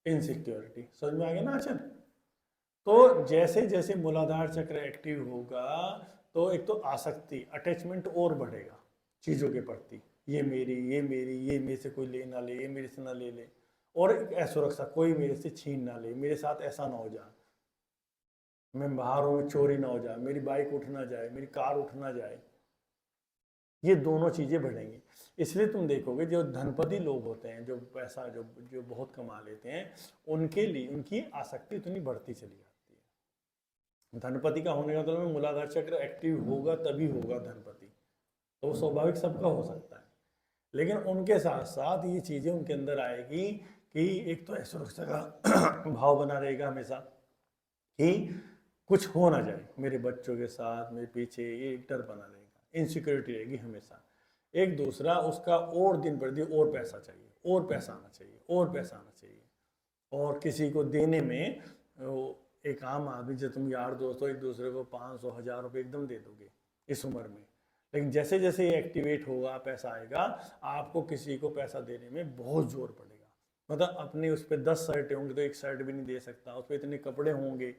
इनसिक्योरिटी। समझ में आ गया ना आचरण। तो जैसे जैसे मूलाधार चक्र एक्टिव होगा तो एक तो आसक्ति, अटैचमेंट और बढ़ेगा चीजों के प्रति, ये मेरी, ये मेरी, ये मेरे से कोई ले ना ले, ये मेरे से ना ले ले, और एक असुरक्षा, कोई मेरे से छीन ना ले, मेरे साथ ऐसा ना हो जाए, मैं बाहर हूँ चोरी ना हो जाए, मेरी बाइक उठ ना जाए, मेरी कार उठ ना जाए, ये दोनों चीजें बढ़ेंगी। इसलिए तुम देखोगे जो धनपति लोग होते हैं, जो पैसा जो जो बहुत कमा लेते हैं, उनके लिए उनकी आसक्ति इतनी बढ़ती चली जाती है। धनपति का होने का मतलब मूलाधार चक्र एक्टिव होगा तभी होगा धनपति, तो स्वाभाविक सबका हो सकता है, लेकिन उनके साथ साथ ये चीजें उनके अंदर आएगी कि एक तो असुरक्षा का भाव बना रहेगा हमेशा कि कुछ हो ना जाए मेरे बच्चों के साथ, मेरे पीछे, ये एक डर बना रहेगा, इनसिक्योरिटी रहेगी हमेशा। एक दूसरा उसका और दिन पर दिन और पैसा चाहिए, और पैसा आना चाहिए, और पैसा आना चाहिए, और किसी को देने में एक आम आदमी, जब तुम यार दोस्त हो, एक दूसरे को 500 1000 रुपये एकदम दे दोगे इस उम्र में, लेकिन जैसे जैसे ये एक्टिवेट होगा, पैसा आएगा, आपको किसी को पैसा देने में बहुत जोर पड़ेगा। मतलब अपने उस पर 10 शर्ट होंगे तो एक शर्ट भी नहीं दे सकता, उस पर इतने कपड़े होंगे,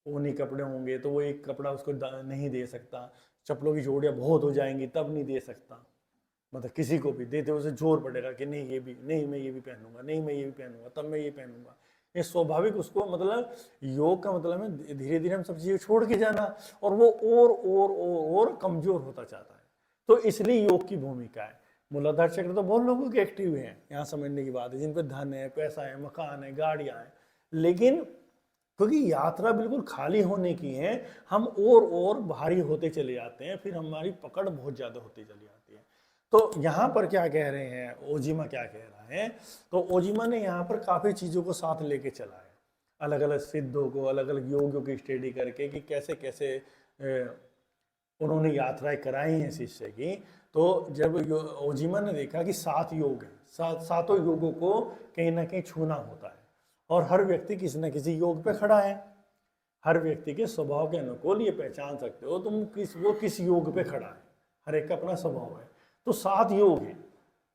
ऊनी कपड़े होंगे तो वो एक कपड़ा उसको नहीं दे सकता, चप्पलों की जोड़ियाँ बहुत हो जाएंगी तब नहीं दे सकता, मतलब किसी को भी देते उसे जोर पड़ेगा कि नहीं ये भी नहीं, मैं ये भी पहनूंगा, नहीं मैं ये भी पहनूंगा, तब मैं ये पहनूंगा। ये स्वाभाविक उसको, मतलब योग का मतलब है धीरे धीरे हम सब चीजें छोड़ के जाना, और वो और कमजोर होता जाता है। तो इसलिए योग की भूमिका है। मूलाधार चक्र तो बहुत लोगों के एक्टिव हैं, यहाँ समझने की बात है, जिन पे धन है, पैसा है, मकान है, गाड़ियां हैं, लेकिन क्योंकि यात्रा बिल्कुल खाली होने की है, हम और भारी होते चले जाते हैं, फिर हमारी पकड़ बहुत ज्यादा होती चली जाती है। तो यहाँ पर क्या कह रहे हैं, ओजिमा क्या कह रहा है, तो ओजिमा ने यहाँ पर काफी चीजों को साथ लेके चला है, अलग अलग सिद्धों को, अलग अलग योगों की स्टडी करके कि कैसे कैसे उन्होंने यात्राएं कराई हैं शिष्य की। तो जब ओजिमा ने देखा कि 7 योग हैं, सातों योगों को कहीं ना कहीं छूना होता है, और हर व्यक्ति किसी न किसी योग पे खड़ा है, हर व्यक्ति के स्वभाव के अनुकूल ये पहचान सकते हो तुम वो किस योग पे खड़ा है, हर एक का अपना स्वभाव है। तो 7 योग है,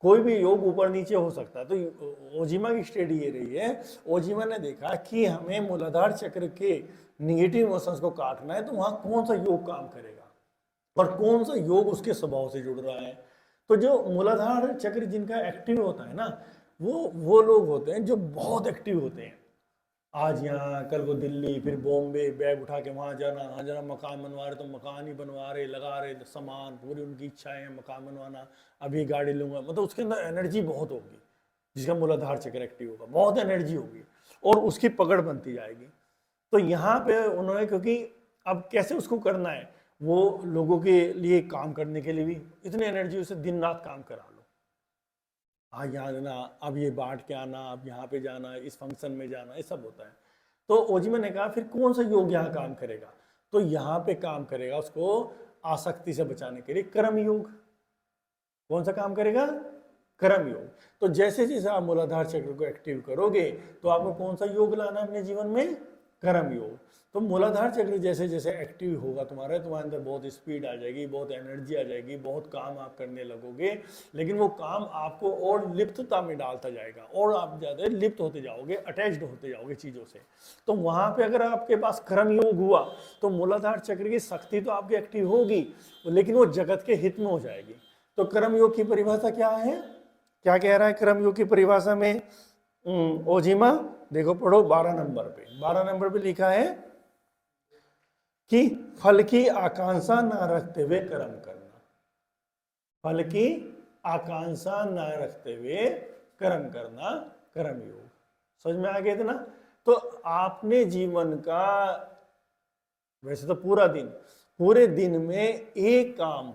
कोई भी योग ऊपर नीचे हो सकता है। तो ओजिमा की स्टडी ये रही है, ओजिमा ने देखा कि हमें मूलाधार चक्र के निगेटिव इमोशंस को काटना है, तो वहां कौन सा योग काम करेगा और कौन सा योग उसके स्वभाव से जुड़ रहा है। तो जो मूलाधार चक्र जिनका एक्टिव होता है ना, वो लोग होते हैं जो बहुत एक्टिव होते हैं, आज यहाँ कल को दिल्ली, फिर बॉम्बे, बैग उठा के वहाँ जाना, मकान बनवा रहे तो मकान ही बनवा रहे, लगा रहे सामान, पूरी उनकी इच्छाएं हैं मकान बनवाना, अभी गाड़ी लूंगा, मतलब उसके अंदर एनर्जी बहुत होगी, जिसका मूलाधार चक्र एक्टिव होगा, बहुत एनर्जी होगी और उसकी पकड़ बनती जाएगी। तो यहाँ पे उन्होंने, क्योंकि अब कैसे उसको करना है, वो लोगों के लिए काम करने के लिए भी इतनी एनर्जी, उसे दिन रात काम करा लो, आज यहाँ जाना, अब ये बांट के आना, अब यहाँ पे जाना, इस फंक्शन में जाना, ये सब होता है। तो ओजिमा ने कहा फिर कौन सा योग यहाँ काम करेगा, तो यहाँ पे काम करेगा उसको आसक्ति से बचाने के लिए कर्म योग। कौन सा काम करेगा? कर्म योग। तो जैसे जैसे आप मूलाधार चक्र को एक्टिव करोगे तो आपको कौन सा योग लाना है अपने जीवन में? कर्म योग। तो मूलाधार चक्र जैसे जैसे एक्टिव होगा तुम्हारे अंदर बहुत स्पीड आ जाएगी, बहुत एनर्जी आ जाएगी, बहुत काम आप करने लगोगे, लेकिन वो काम आपको और लिप्तता में डालता जाएगा और आप ज़्यादा लिप्त होते जाओगे, अटैच्ड होते जाओगे चीज़ों से। तो वहाँ पे अगर आपके पास कर्म योग हुआ तो मूलाधार चक्र की शक्ति तो आपकी एक्टिव होगी, लेकिन वो जगत के हित में हो जाएगी। तो कर्म योग की परिभाषा क्या है? क्या कह रहा है कर्म योग की परिभाषा में ओजिमा? देखो पढ़ो 12 नंबर पे, 12 नंबर पे लिखा है कि फल की आकांक्षा न रखते हुए कर्म करना। फल की आकांक्षा न रखते हुए कर्म करना कर्म योग। समझ में आ गया इतना? तो आपने जीवन का, वैसे तो पूरे दिन में एक काम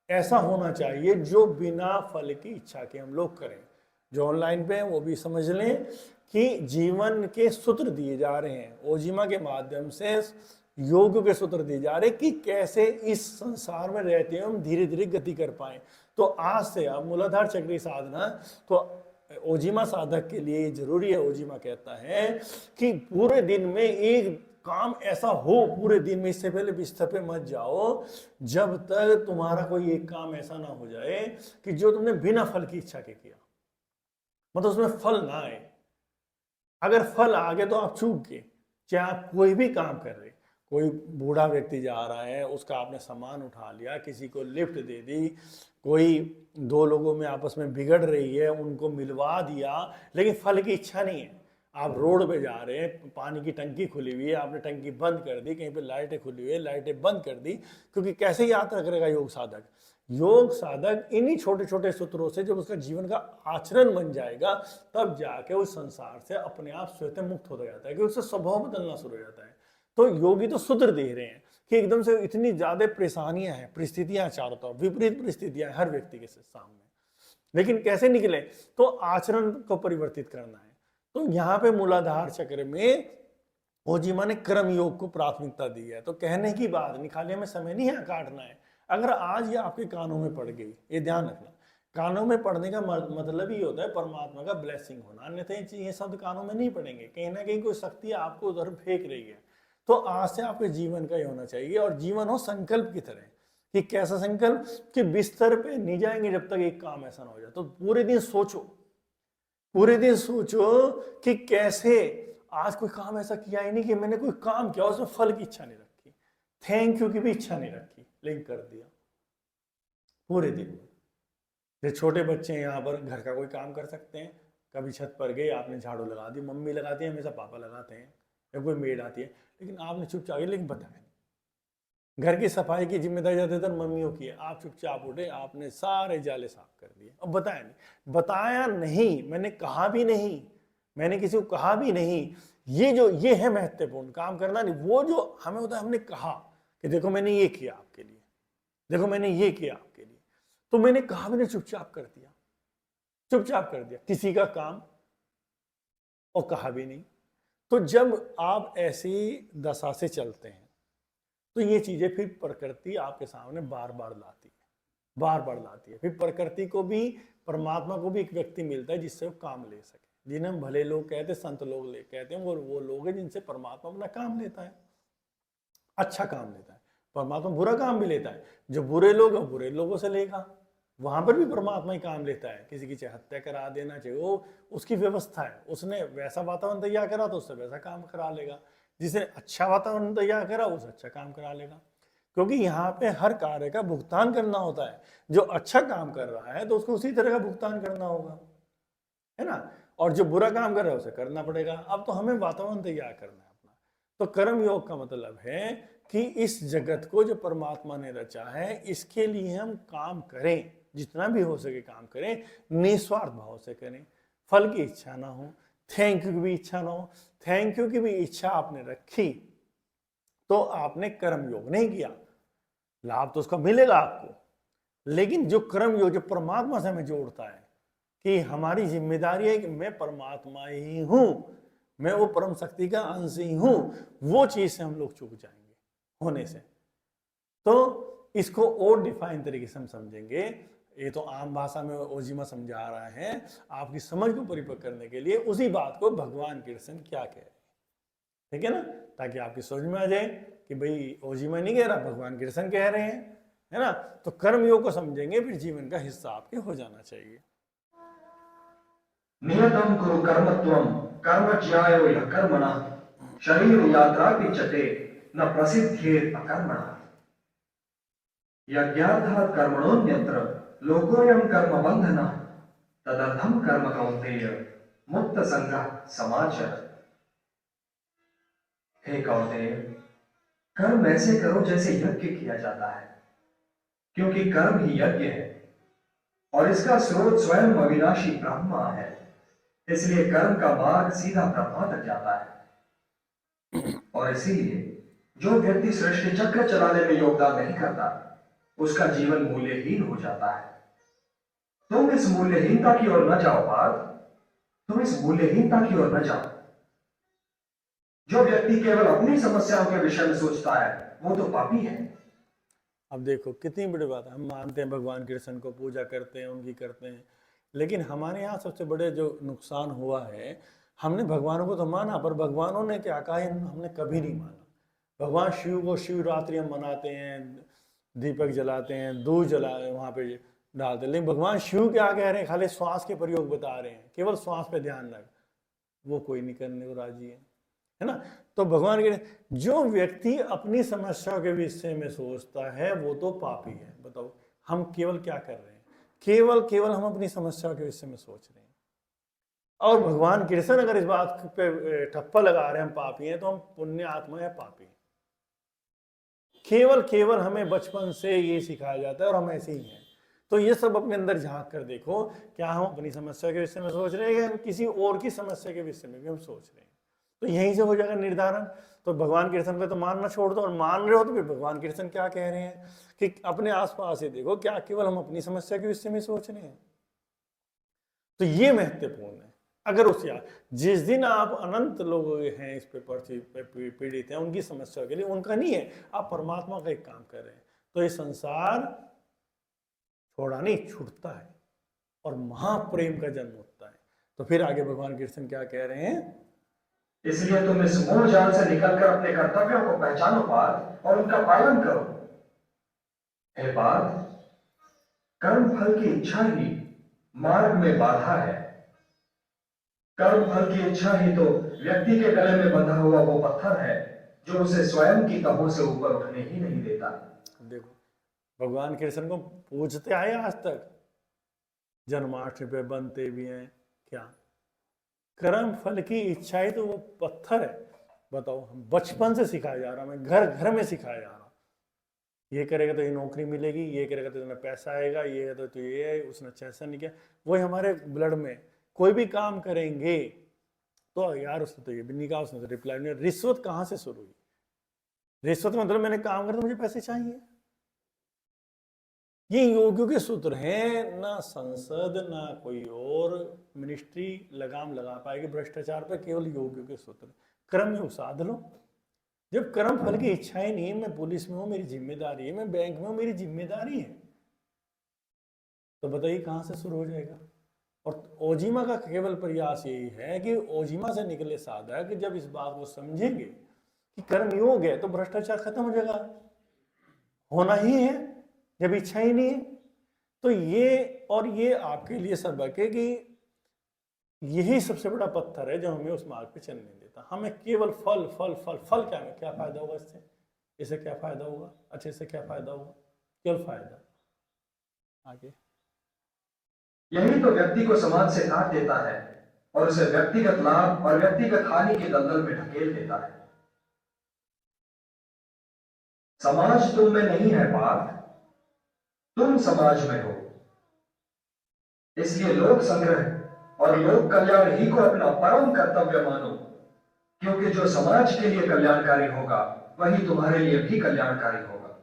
ऐसा होना चाहिए जो बिना फल की इच्छा के हम लोग करें। जो ऑनलाइन पे हैं वो भी समझ लें कि जीवन के सूत्र दिए जा रहे हैं, ओजिमा के माध्यम से योग के सूत्र दिए जा रहे हैं कि कैसे इस संसार में रहते हैं हम धीरे धीरे गति कर पाए। तो आज से अब मूलाधार चक्र की साधना तो ओजिमा साधक के लिए जरूरी है। ओजिमा कहता है कि पूरे दिन में एक काम ऐसा हो, पूरे दिन में, इससे पहले बिस्तर पे मत जाओ जब तक तुम्हारा कोई एक काम ऐसा ना हो जाए कि जो तुमने बिना फल की इच्छा के किया, मतलब उसमें फल ना आए। अगर फल आ गए तो आप चूक गए, चाहे आप कोई भी काम कर रहे, कोई बूढ़ा व्यक्ति जा रहा है, उसका आपने सामान उठा लिया, किसी को लिफ्ट दे दी, कोई दो लोगों में आपस में बिगड़ रही है, उनको मिलवा दिया, लेकिन फल की इच्छा नहीं है। आप रोड पे जा रहे हैं, पानी की टंकी खुली हुई है, आपने टंकी बंद कर दी, कहीं पे लाइटें खुली हुई है, लाइटें बंद कर दी, क्योंकि कैसे यात्रा करेगा योग साधक? योग साधक इन्हीं छोटे छोटे सूत्रों से जब उसका जीवन का आचरण बन जाएगा, तब जाके उस संसार से अपने आप स्वतः मुक्त हो जाता है, कि उससे स्वभाव बदलना शुरू हो जाता है। तो योगी तो सूत्र दे रहे हैं कि एकदम से इतनी ज्यादा परेशानियां हैं, परिस्थितियां चारों तरफ, विपरीत परिस्थितियां हर व्यक्ति के सामने, लेकिन कैसे निकले? तो आचरण को परिवर्तित करना है। तो यहाँ पे मूलाधार चक्र में ओजीमा ने कर्म योग को प्राथमिकता दी है। तो कहने की बात नहीं, खाली हमें समय नहीं है काटना है। अगर आज ये आपके कानों में पड़ गई, ये ध्यान रखना, कानों में पड़ने का मतलब ही होता है परमात्मा का ब्लेसिंग होना, अन्यथा ये शब्द कानों में नहीं पड़ेंगे। कहीं ना कहीं कोई शक्ति आपको उधर फेंक रही है। तो आज से आपके जीवन का ये होना चाहिए, और जीवन हो संकल्प की तरह। कि कैसा संकल्प? कि बिस्तर पे नहीं जाएंगे जब तक एक काम ऐसा ना हो जाए। तो पूरे दिन सोचो, पूरे दिन सोचो कि कैसे आज कोई काम ऐसा किया ही नहीं कि मैंने कोई काम किया उसमें फल की इच्छा नहीं रखी, थैंक यू की भी इच्छा नहीं रखी, लेकिन कर दिया पूरे दिन। जो छोटे बच्चे हैं यहाँ पर घर का कोई काम कर सकते हैं, कभी छत पर गए, आपने झाड़ू लगा दी, मम्मी लगाती है हमेशा, पापा लगाते हैं, या कोई मेड आती है, लेकिन आपने चुपचाप, लेकिन बताया घर की सफाई की जिम्मेदारी ज्यादातर मम्मियों की है, आप चुपचाप उठे, आपने सारे जाले साफ कर दिए। अब बताया नहीं, बताया नहीं, मैंने कहा भी नहीं, मैंने किसी को कहा भी नहीं। ये है महत्वपूर्ण काम करना नहीं। वो जो हमें होता है, हमने कहा कि देखो मैंने ये किया आपके लिए, देखो मैंने ये किया आपके लिए, तो मैंने कहा, मैंने चुपचाप कर दिया, चुपचाप कर दिया किसी का काम, और कहा भी नहीं। तो जब आप ऐसी दशा से चलते हैं, तो ये चीजें फिर प्रकृति आपके सामने बार बार लाती है, बार बार लाती है। फिर प्रकृति को भी, परमात्मा को भी एक व्यक्ति मिलता है जिससे वो काम ले सके, जिन्हें हम भले लोग कहते हैं, संत लोग कहते हैं, वो लोग हैं जिनसे परमात्मा अपना काम लेता है, अच्छा काम लेता है। परमात्मा बुरा काम भी लेता है, जो बुरे लोग हैं बुरे लोगों से लेगा, वहां पर भी परमात्मा ही काम लेता है। किसी की चाहे हत्या करा देना चाहिए, वो उसकी व्यवस्था है, उसने वैसा वातावरण तैयार करा तो उससे वैसा काम करा लेगा, जिसने अच्छा वातावरण तैयार करा उससे अच्छा काम करा लेगा। क्योंकि यहाँ पे हर कार्य का भुगतान करना होता है, जो अच्छा काम कर रहा है तो उसको उसी तरह का भुगतान करना होगा, है ना, और जो बुरा काम कर रहा है उसे करना पड़ेगा। अब तो हमें वातावरण तैयार करना है अपना। तो कर्म योग का मतलब है कि इस जगत को जो परमात्मा ने रचा है, इसके लिए हम काम करें, जितना भी हो सके काम करें, निस्वार्थ भाव से करें, फल की इच्छा ना हो, थैंक यू की भी इच्छा ना हो। थैंक यू की भी इच्छा आपने रखी तो आपने कर्म योग नहीं किया, लाभ तो उसका मिलेगा आपको, लेकिन जो कर्म योग जो परमात्मा से हमें जोड़ता है कि हमारी जिम्मेदारी है कि मैं परमात्मा ही हूं, मैं वो परम शक्ति का अंश ही हूं, वो चीज से हम लोग चूक जाएंगे होने से। तो इसको और डिफाइन तरीके से हम समझेंगे। ये तो आम भाषा में ओजीमा समझा रहा है, आपकी समझ को परिपक्व करने के लिए उसी बात को भगवान कृष्ण क्या कह रहे हैं, ठीक है ना, ताकि आपकी समझ में आ जाए कि भाई ओजीमा नहीं कह रहा, भगवान कृष्ण कह रहे हैं, है ना। तो कर्म योग को समझेंगे, फिर जीवन का हिस्सा आपके हो जाना चाहिए। नियतम कुरु कर्मत्वम कर्म ज्यायो यः कर्मणः शरीर यात्रा विचते न प्रसिद्धेत अकर्मणः यज्ञार्थः कर्मणोऽन्यत्र लोकोऽयं कर्म बन्धनः तदर्थं कर्म कौन्तेय मुक्त संगः समाचर। हे कौन्तेय, कर्म ऐसे करो जैसे यज्ञ किया जाता है, क्योंकि कर्म ही यज्ञ है और इसका स्रोत स्वयं अविनाशी ब्रह्मा है। इसलिए कर्म का मार्ग सीधा ब्रह्मा तक जाता है, और इसीलिए जो व्यक्ति सृष्टि चक्र चलाने में योगदान नहीं करता, उसका जीवन मूल्यहीन हो जाता है। तुम इस मूल्यहीनता की ओर न जाओ पार्थ, तुम इस मूल्यहीनता की ओर न जाओ। जो व्यक्ति केवल अपनी समस्याओं के विषय में सोचता है, वो तो पापी है। अब देखो कितनी बड़ी बात है, हम मानते हैं भगवान कृष्ण को, पूजा करते हैं, उनकी करते हैं, लेकिन हमारे यहाँ सबसे बड़े जो नुकसान हुआ है, हमने भगवानों को तो माना, पर भगवानों ने क्या कहा हमने कभी नहीं माना। भगवान शिव को शिवरात्रि हम मनाते हैं, दीपक जलाते हैं, दूध जला वहाँ पे डालते हैं, लेकिन भगवान शिव क्या कह रहे हैं, खाली श्वास के प्रयोग बता रहे हैं, केवल श्वास पे ध्यान रख, वो कोई नहीं करने को राजी है। है ना। तो भगवान के जो व्यक्ति अपनी समस्या के विषय में सोचता है वो तो पापी है। बताओ हम केवल क्या कर रहे हैं, केवल केवल हम अपनी समस्या के विषय में सोच रहे हैं। और भगवान कृष्ण अगर इस बात पे ठप्पा लगा रहे हैं हम पापी हैं, तो हम पुण्य आत्मा है पापी हैं। केवल केवल हमें बचपन से ये सिखाया जाता है और हम ऐसे ही हैं। तो ये सब अपने अंदर झांक कर देखो, क्या हम अपनी समस्या के विषय में सोच रहे हैं या किसी और की समस्या के विषय में भी हम सोच रहे हैं। तो यहीं से हो जाएगा निर्धारण। तो भगवान कृष्ण पे तो मानना छोड़ दो, और मान रहे हो तो फिर भगवान कृष्ण क्या कह रहे हैं कि अपने आसपास ही देखो, क्या केवल हम अपनी समस्या के विषय में सोच रहे हैं। तो ये महत्वपूर्ण है। अगर उस जिस दिन आप अनंत लोग हैं इस पे पृथ्वी पे पीड़ित हैं, उनकी समस्या के लिए, उनका नहीं है, आप परमात्मा का एक काम कर रहे हैं, तो ये संसार थोड़ा नहीं छूटता है और महाप्रेम का जन्म होता है। तो फिर आगे भगवान कृष्ण क्या कह रहे हैं, इसलिए तुम इस मोह जाल से निकलकर अपने कर्तव्यों को पहचानो पार्थ और उनका पालन करो। हे पार्थ, कर्म फल की इच्छा ही मार्ग में बाधा है। कर्म फल की इच्छा ही तो व्यक्ति के गले में बंधा हुआ वो पत्थर है जो उसे स्वयं की तहों से ऊपर उठने ही नहीं देता। देखो भगवान कृष्ण को पूछते आए आज तक, जन्माष्टमी पे बनते भी हैं क्या, कर्म फल की इच्छा ही तो वो पत्थर है। बताओ, हम बचपन से सिखाया जा रहा, मैं घर घर में सिखाया जा रहा, ये करेगा तो ये नौकरी मिलेगी, ये करेगा तो तुम्हें पैसा आएगा, ये तो ये है, उसने अच्छा ऐसा नहीं किया, वही हमारे ब्लड में। कोई भी काम करेंगे तो यार उसने तो ये भी नहीं कहा, उसने तो रिप्लाई नहीं। रिश्वत कहाँ से शुरू हुई? रिश्वत मतलब मैंने काम करा तो मुझे पैसे चाहिए। ये योगियों के सूत्र हैं, ना संसद ना कोई और मिनिस्ट्री लगाम लगा पाएगी भ्रष्टाचार पर, केवल योगियों के सूत्र। कर्म योग साध लो। जब कर्म फल की इच्छा ही नहीं है, मैं पुलिस में हूं मेरी जिम्मेदारी है, मैं बैंक में हूं मेरी जिम्मेदारी है, तो बताइए कहां से शुरू हो जाएगा। और ओजिमा का केवल प्रयास यही है कि ओजिमा से निकले साधक जब इस बात को समझेंगे कि कर्म योग है तो भ्रष्टाचार खत्म हो जाएगा, होना ही है जब इच्छा ही नहीं है। तो ये आपके लिए सबक है कि यही सबसे बड़ा पत्थर है जो हमें उस मार्ग पे चलने देता। हमें केवल फल फल फल फल, क्या फायदा होगा इससे, इससे क्या फायदा होगा, अच्छे से क्या फायदा होगा, केवल फायदा। आगे यही तो व्यक्ति को समाज से काट देता है और उसे व्यक्तिगत लाभ और व्यक्तिगत हानि के दलदल में ढकेल देता है। समाज तुम में नहीं है पार्थ, तुम समाज में हो। इसलिए लोक संग्रह और लोक कल्याण ही को अपना परम कर्तव्य मानो, क्योंकि जो समाज के लिए कल्याणकारी होगा वही तुम्हारे लिए भी कल्याणकारी होगा।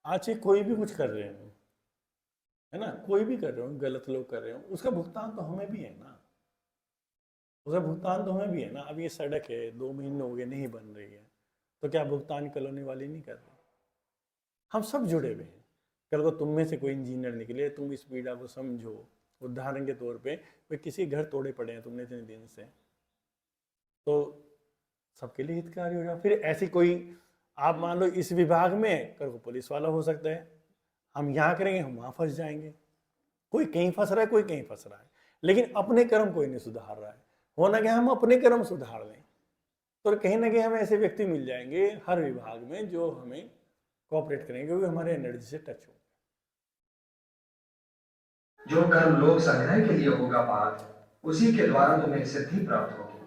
आज कोई भी कुछ कर रहे हो, है ना, कोई भी कर रहे हो, गलत लोग कर रहे हो, उसका भुगतान तो हमें भी है ना, उसका भुगतान तो हमें भी है ना। अब ये सड़क है 2 महीने हो गए नहीं बन रही है, तो क्या भुगतान कॉलोनी वाले नहीं कर रहे? हम सब जुड़े हुए हैं। कल को तुम में से कोई इंजीनियर निकले, तुम इस पीड़ा को समझो, उदाहरण के तौर पे वे किसी घर तोड़े पड़े हैं तुमने इतने दिन से, तो सबके लिए हितकारी हो जाओ। फिर ऐसी कोई, आप मान लो इस विभाग में कल को पुलिस वाला हो सकता है, हम यहाँ करेंगे हम वहाँ फंस जाएंगे। कोई कहीं फंस रहा है, कोई कहीं फंस रहा है, लेकिन अपने कर्म कोई नहीं सुधार रहा है। होना क्या, हम अपने कर्म सुधार लें तो कहीं ना कहीं हमें ऐसे व्यक्ति मिल जाएंगे हर विभाग में जो हमें कोऑपरेट करेंगे, क्योंकि हमारे एनर्जी से टच हो। जो कर्म लोक संग्रह के लिए होगा पार्थ, उसी के द्वारा तुम्हें सिद्धि प्राप्त होगी।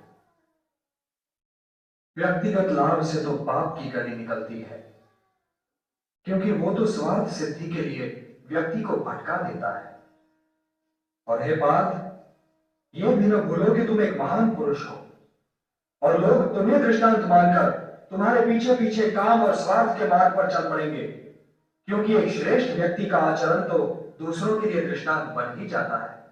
व्यक्तिगत लाभ से तो पाप की गति निकलती है, क्योंकि वो तो स्वार्थ सिद्धि के लिए व्यक्ति को भटका देता है। और हे पार्थ, ये भी न भूलो कि तुम एक महान पुरुष हो और लोग तुम्हें दृष्टांत मानकर तुम्हारे पीछे पीछे काम और स्वार्थ के मार्ग पर चल पड़ेंगे, क्योंकि एक श्रेष्ठ व्यक्ति का आचरण तो दूसरों के लिए दृष्टांत बन ही जाता है।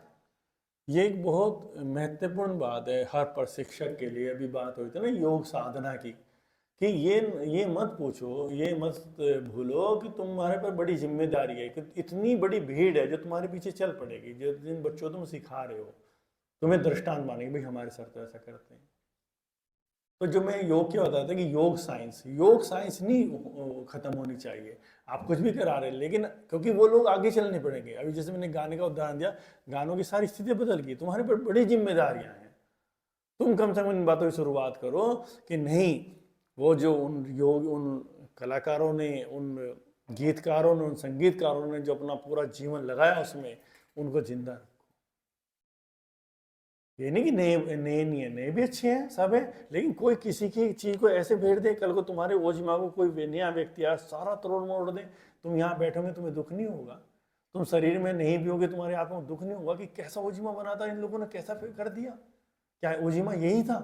ये एक बहुत महत्वपूर्ण बात है हर प्रशिक्षक के लिए। अभी बात हुई थी ना योग साधना की, कि ये मत पूछो, ये मत भूलो कि तुम्हारे पर बड़ी जिम्मेदारी है, कि इतनी बड़ी भीड़ है जो तुम्हारे पीछे चल पड़ेगी, जो जिन बच्चों तुम सिखा रहे हो तुम्हें दृष्टांत मानेंगे, भाई हमारे सर तो ऐसा करते हैं। तो जो मैं योग क्या बताया था कि योग साइंस नहीं खत्म होनी चाहिए। आप कुछ भी करा रहे हैं, लेकिन क्योंकि वो लोग आगे चलने पड़ेंगे। अभी जैसे मैंने गाने का उदाहरण दिया, गानों की सारी स्थिति बदल गई, तुम्हारे पर बड़ी जिम्मेदारियां हैं, तुम कम से कम इन बातों की शुरुआत करो कि नहीं, वो जो उन कलाकारों ने, उन गीतकारों ने, उन संगीतकारों ने जो अपना पूरा जीवन लगाया उसमें, उनको जिंदा रखो। ये नहीं कि नए नए नहीं है, नए भी अच्छे हैं, सब है, लेकिन कोई किसी की चीज को ऐसे भेड़ दे, कल को तुम्हारे ओजिमा को कोई नया व्यक्ति आ सारा तोड़ मोड़ दे, तुम यहाँ बैठोगे, तुम्हें दुख नहीं होगा? तुम शरीर में नहीं भी होगे, तुम्हारी आत्मा में दुख नहीं होगा कि कैसा ओजिमा बना था, इन लोगों ने कैसा कर दिया? क्या ओजिमा यही था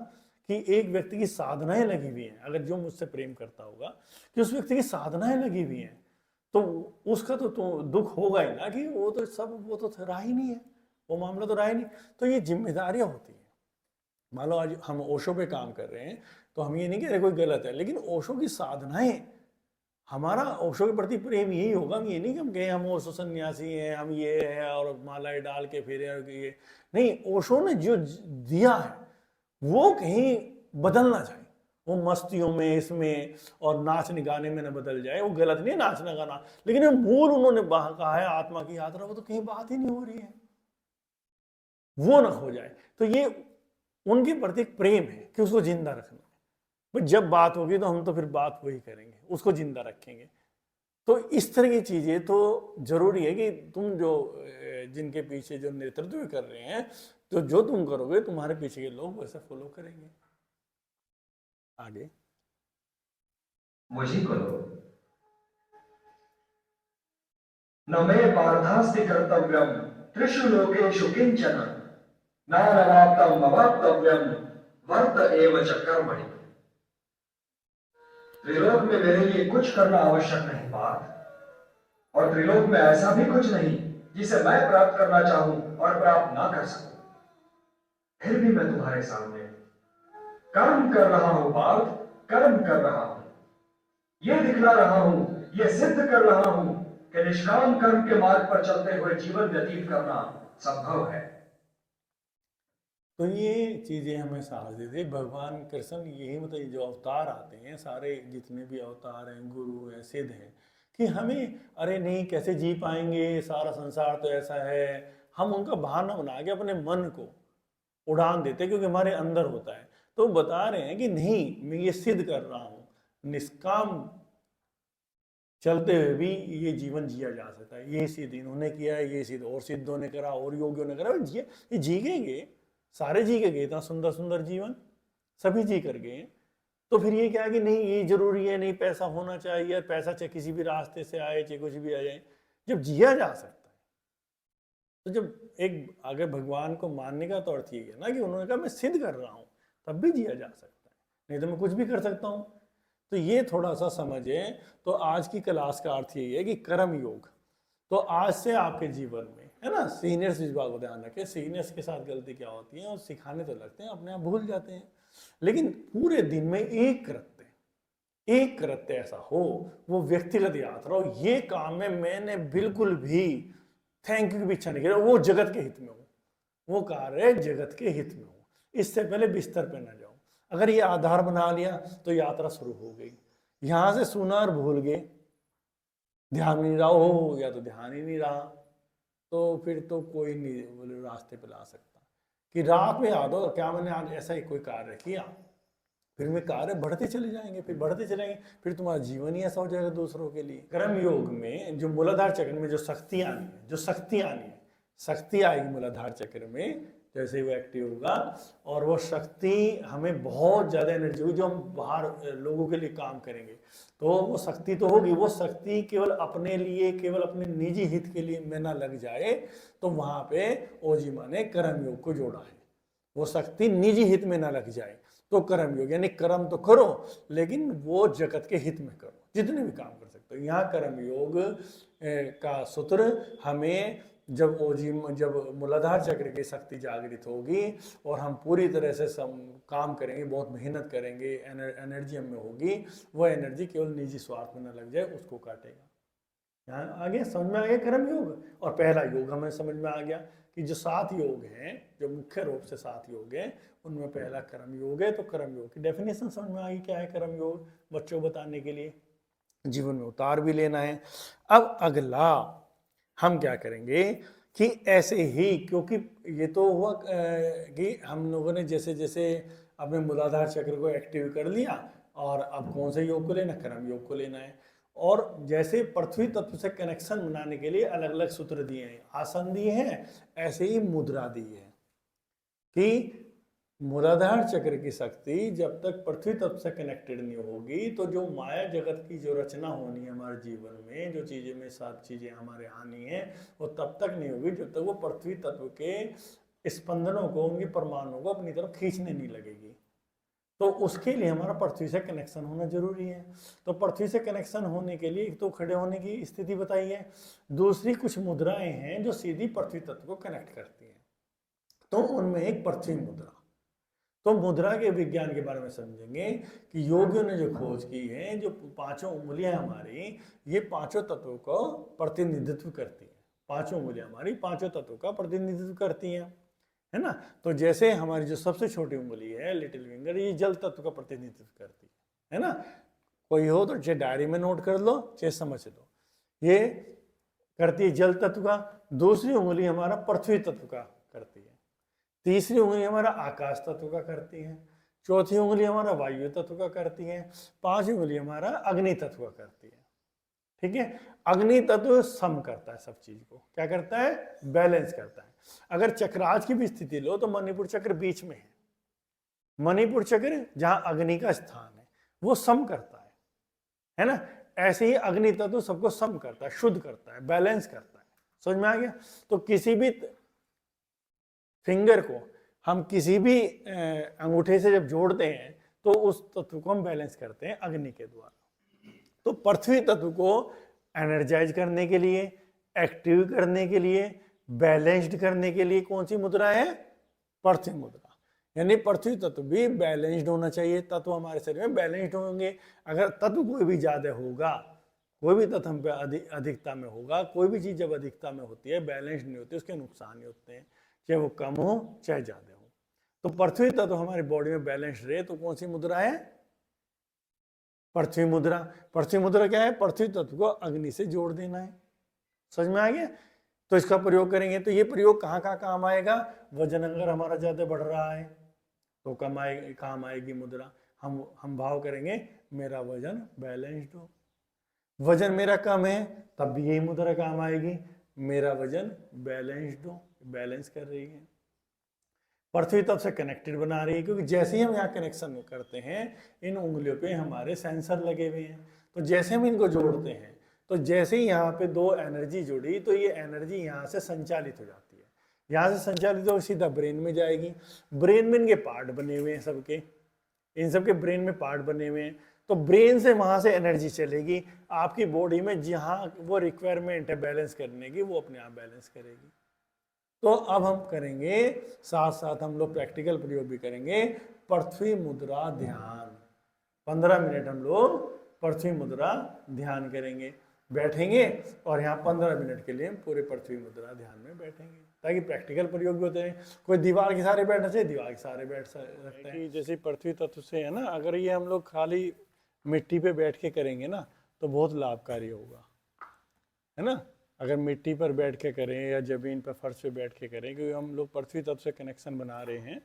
कि एक व्यक्ति की साधनाएं लगी हुई हैं, अगर जो मुझसे प्रेम करता होगा कि उस व्यक्ति की साधनाएं लगी हुई हैं, तो उसका तो दुख होगा ही ना, कि वो तो सब, वो तो रहा ही नहीं है, वो मामला तो रहा ही नहीं। तो ये जिम्मेदारियां होती हैं। मान लो आज हम ओशो पे काम कर रहे हैं, तो हम ये नहीं कह रहे कोई गलत है, लेकिन ओशो की साधनाएं, हमारा ओशो के प्रति प्रेम यही होगा। हम ये नहीं कि हम कहें हम ओशो सन्यासी हैं, हम ये है और मालाएं डाल के फिर ये नहीं, ओशो ने जो दिया है वो कहीं बदल ना जाए, वो मस्तियों में, इसमें और नाचने गाने में न बदल जाए। वो गलत नहीं है नाचना गाना, लेकिन ये मूल उन्होंने कहा है आत्मा की यात्रा, वो तो कहीं बात ही नहीं हो रही है, वो ना हो जाए। तो ये उनके प्रति एक प्रेम है कि उसको जिंदा रखना है। जब बात होगी तो हम तो फिर बात वही करेंगे, उसको जिंदा रखेंगे। तो इस तरह की चीजें तो जरूरी है कि तुम जो जिनके पीछे जो नेतृत्व कर रहे हैं, तो जो तुम करोगे तुम्हारे पीछे के लोग वैसे फॉलो करेंगे। आगे मुझी को लो। न मे पार्थास्ति कर्तव्यम त्रिषु लोकेषु किंचन नानवाप्तम अवाप्तव्यम वर्त एव च कर्मणि। त्रिलोक में मेरे लिए कुछ करना आवश्यक नहीं पार्थ, और त्रिलोक में ऐसा भी कुछ नहीं जिसे मैं प्राप्त करना चाहूं और प्राप्त ना कर सकूं। फिर भी मैं तुम्हारे सामने कर्म कर रहा हूं पार्थ, कर्म कर रहा हूं। यह दिखला रहा हूं, यह सिद्ध कर रहा हूं कि निष्काम कर्म के मार्ग पर चलते हुए जीवन व्यतीत करना संभव है। तो ये चीजें हमें साहस देती है। भगवान कृष्ण यही मतलब जो अवतार आते हैं, सारे जितने भी अवतार हैं, गुरु हैं, सिद्ध हैं, कि हमें अरे नहीं कैसे जी पाएंगे, सारा संसार तो ऐसा है, हम उनका बहाना बना के अपने मन को उड़ान देते हैं, क्योंकि हमारे अंदर होता है। तो बता रहे हैं कि नहीं, मैं ये सिद्ध कर रहा हूं, निष्काम चलते हुए भी ये जीवन जिया जा सकता है। ये सिद्ध इन्होंने किया है, ये सिद्ध और सिद्धों ने करा, और योगियों ने करा, ये जीगेंगे, सारे जी के गए, इतना सुंदर सुंदर जीवन सभी जी कर गए। तो फिर ये क्या है कि नहीं ये जरूरी है, नहीं पैसा होना चाहिए, पैसा चाहे किसी भी रास्ते से आए, चाहे कुछ भी आ जाए, जब जिया जा सकता है। तो जब एक आगे भगवान को मानने का तो अर्थ ये है ना कि उन्होंने कहा मैं सिद्ध कर रहा हूं, तब भी जिया जा सकता है, नहीं तो मैं कुछ भी कर सकता हूं। तो ये थोड़ा सा समझे। तो आज की क्लास का अर्थ यही है कि कर्म योग, तो आज से आपके जीवन में है ना, सीनियर्स इस बात को ध्यान रखें, सीनियर्स के साथ गलती क्या होती है, और सिखाने तो लगते हैं, अपने आप भूल जाते हैं, लेकिन पूरे दिन में एक कृत्य ऐसा हो, वो व्यक्तिगत यात्रा हो, ये काम में मैंने बिल्कुल भी थैंक यू की भी इच्छा नहीं करी, वो जगत के हित में हो, वो कार्य जगत के हित में हो, इससे पहले बिस्तर पे ना जाओ। अगर ये आधार बना लिया तो यात्रा शुरू हो गई। यहां से सुना और भूल गए, ध्यान नहीं रहा हो, या तो ध्यान ही नहीं रहा, तो फिर तो कोई नहीं बोले रास्ते पे ला सकता। कि रात में याद हो क्या मैंने आज ऐसा ही कोई कार्य किया, फिर मैं कार्य बढ़ते चले जाएंगे, फिर बढ़ते चलेंगे, फिर तुम्हारा जीवन ही ऐसा हो जाएगा दूसरों के लिए। कर्म योग में जो मूलाधार चक्र में जो शक्ति आनी है, शक्ति आएगी मूलाधार चक्र में, जैसे वो एक्टिव होगा, और वो शक्ति हमें बहुत ज़्यादा एनर्जी होगी, जो हम बाहर लोगों के लिए काम करेंगे, तो वो शक्ति तो होगी। वो शक्ति केवल अपने लिए, केवल अपने निजी हित के लिए में ना लग जाए, तो वहाँ पे ओजिमा ने कर्म योग को जोड़ा है। वो शक्ति निजी हित में ना लग जाए, तो कर्म योग, यानी कर्म तो करो लेकिन वो जगत के हित में करो, जितने भी काम कर सकते हो। यहाँ कर्म योग का सूत्र हमें जब मूलाधार चक्र की शक्ति जागृत होगी और हम पूरी तरह से काम करेंगे, बहुत मेहनत करेंगे, एनर्जी हम में होगी, वो एनर्जी केवल निजी स्वार्थ में न लग जाए, उसको काटेगा। यहाँ आगे समझ में आ गया कर्म योग। और पहला योग हमें समझ में आ गया कि जो 7 योग हैं, जो मुख्य रूप से 7 योग हैं, उनमें पहला कर्म योग है। तो कर्म योग की डेफिनेशन समझ में आ गई, क्या है कर्म योग, बच्चों को बताने के लिए, जीवन में उतार भी लेना है। अब अगला हम क्या करेंगे कि ऐसे ही, क्योंकि ये तो हुआ कि हम लोगों ने जैसे जैसे अपने मूलाधार चक्र को एक्टिव कर लिया, और अब कौन से योग को लेना, कर्म योग को लेना है। और जैसे पृथ्वी तत्व से कनेक्शन बनाने के लिए अलग अलग सूत्र दिए हैं, आसन दिए हैं, ऐसे ही मुद्रा दी है कि मूलाधार चक्र की शक्ति जब तक पृथ्वी तत्व से कनेक्टेड नहीं होगी, तो जो माया जगत की जो रचना होनी है हमारे जीवन में, जो चीजें में सब चीजें हमारे आनी है, वो तब तक नहीं होगी जब तक वो पृथ्वी तत्व के स्पंदनों को, उनके परमाणुओं को अपनी तरफ खींचने नहीं लगेगी। तो उसके लिए हमारा पृथ्वी से कनेक्शन होना जरूरी है। तो पृथ्वी से कनेक्शन होने के लिए एक तो खड़े होने की स्थिति बताई है, दूसरी कुछ मुद्राएं हैं जो सीधी पृथ्वी तत्व को कनेक्ट करती हैं, तो उनमें एक पृथ्वी मुद्रा। तो मुद्रा के विज्ञान के बारे में समझेंगे कि योगियों ने जो खोज की है, जो पांचों उंगलियां हमारी, ये पांचों तत्वों को प्रतिनिधित्व करती हैं। पांचों उंगलियां हमारी पांचों तत्वों का प्रतिनिधित्व करती हैं, है ना। तो जैसे हमारी जो सबसे छोटी उंगली है, लिटिल फिंगर, ये जल तत्व का प्रतिनिधित्व करती है ना। कोई हो तो चाहे डायरी में नोट कर लो, चाहे समझ लो, ये करती है जल तत्व का। दूसरी उंगली हमारा पृथ्वी तत्व का करती है, तीसरी उंगली हमारा आकाश तत्व का करती है, चौथी उंगली हमारा वायु तत्व का करती है, पांचवी उंगली हमारा अग्नि तत्व का करती है। ठीक है, अग्नि तत्व सम करता है सब चीज को, क्या करता है, बैलेंस करता है। अगर चक्राज की भी स्थिति लो तो मणिपुर चक्र बीच में है। मणिपुर चक्र जहां अग्नि का स्थान है, वो सम करता है ना। ऐसे ही अग्नि तत्व सबको सम करता है, शुद्ध करता है, बैलेंस करता है। समझ में आ गया। तो किसी भी फिंगर को हम किसी भी अंगूठे से जब जोड़ते हैं तो उस तत्व को हम बैलेंस करते हैं अग्नि के द्वारा। तो पृथ्वी तत्व को एनर्जाइज करने के लिए, एक्टिव करने के लिए, बैलेंस्ड करने के लिए कौन सी मुद्रा है, पृथ्वी मुद्रा। यानी पृथ्वी तत्व भी बैलेंस्ड होना चाहिए। तत्व हमारे शरीर में बैलेंस्ड होंगे। अगर तत्व कोई भी ज्यादा होगा, कोई भी तत्व हम पे अधिकता में होगा, कोई भी चीज जब अधिकता में होती है, बैलेंस्ड नहीं होती, उसके नुकसान ही होते हैं, चाहे वो कम हो चाहे ज्यादा हो। तो पृथ्वी तत्व हमारी बॉडी में बैलेंस्ड रहे तो कौन सी मुद्रा है, पृथ्वी मुद्रा। पृथ्वी मुद्रा क्या है, पृथ्वी तत्व को अग्नि से जोड़ देना है। समझ में आ गया। तो इसका प्रयोग करेंगे तो ये प्रयोग कहाँ कहाँ काम आएगा, वजन अगर हमारा ज्यादा बढ़ रहा है तो काम आएगी मुद्रा। हम भाव करेंगे मेरा वजन बैलेंस्ड हो। वजन मेरा कम है तब भी यही मुद्रा काम आएगी, मेरा वजन बैलेंस्ड हो, बैलेंस कर रही है, पृथ्वी तत्व से कनेक्टेड बना रही है। क्योंकि जैसे ही हम यहाँ कनेक्शन करते हैं, इन उंगलियों पे हमारे सेंसर लगे हुए हैं, तो जैसे हम इनको जोड़ते हैं, तो जैसे ही यहाँ पे दो एनर्जी जुड़ी, तो ये एनर्जी यहाँ से संचालित हो जाती है। यहाँ से संचालित हो सीधा ब्रेन में जाएगी। ब्रेन में इनके पार्ट बने हुए हैं सबके, इन सबके ब्रेन में पार्ट बने हुए हैं। तो ब्रेन से वहां से एनर्जी चलेगी आपकी बॉडी में, जहां वो रिक्वायरमेंट है बैलेंस करने की, वो अपने आप बैलेंस करेगी। तो अब हम करेंगे, साथ साथ हम लोग प्रैक्टिकल प्रयोग भी करेंगे, पृथ्वी मुद्रा ध्यान। 15 मिनट हम लोग पृथ्वी मुद्रा ध्यान करेंगे, बैठेंगे और यहाँ 15 मिनट के लिए हम पूरे पृथ्वी मुद्रा ध्यान में बैठेंगे, ताकि प्रैक्टिकल प्रयोग भी होते हैं। कोई दीवार के सहारे बैठना चाहिए, दीवार के सहारे बैठ सकते हैं। जैसे पृथ्वी तत्व से है ना, अगर ये हम लोग खाली मिट्टी पे बैठ के करेंगे ना तो बहुत लाभकारी होगा, है ना। अगर मिट्टी पर बैठ के करें या जमीन पर फर्श पे बैठ के करें, क्योंकि हम लोग पृथ्वी तत्व से कनेक्शन बना रहे हैं,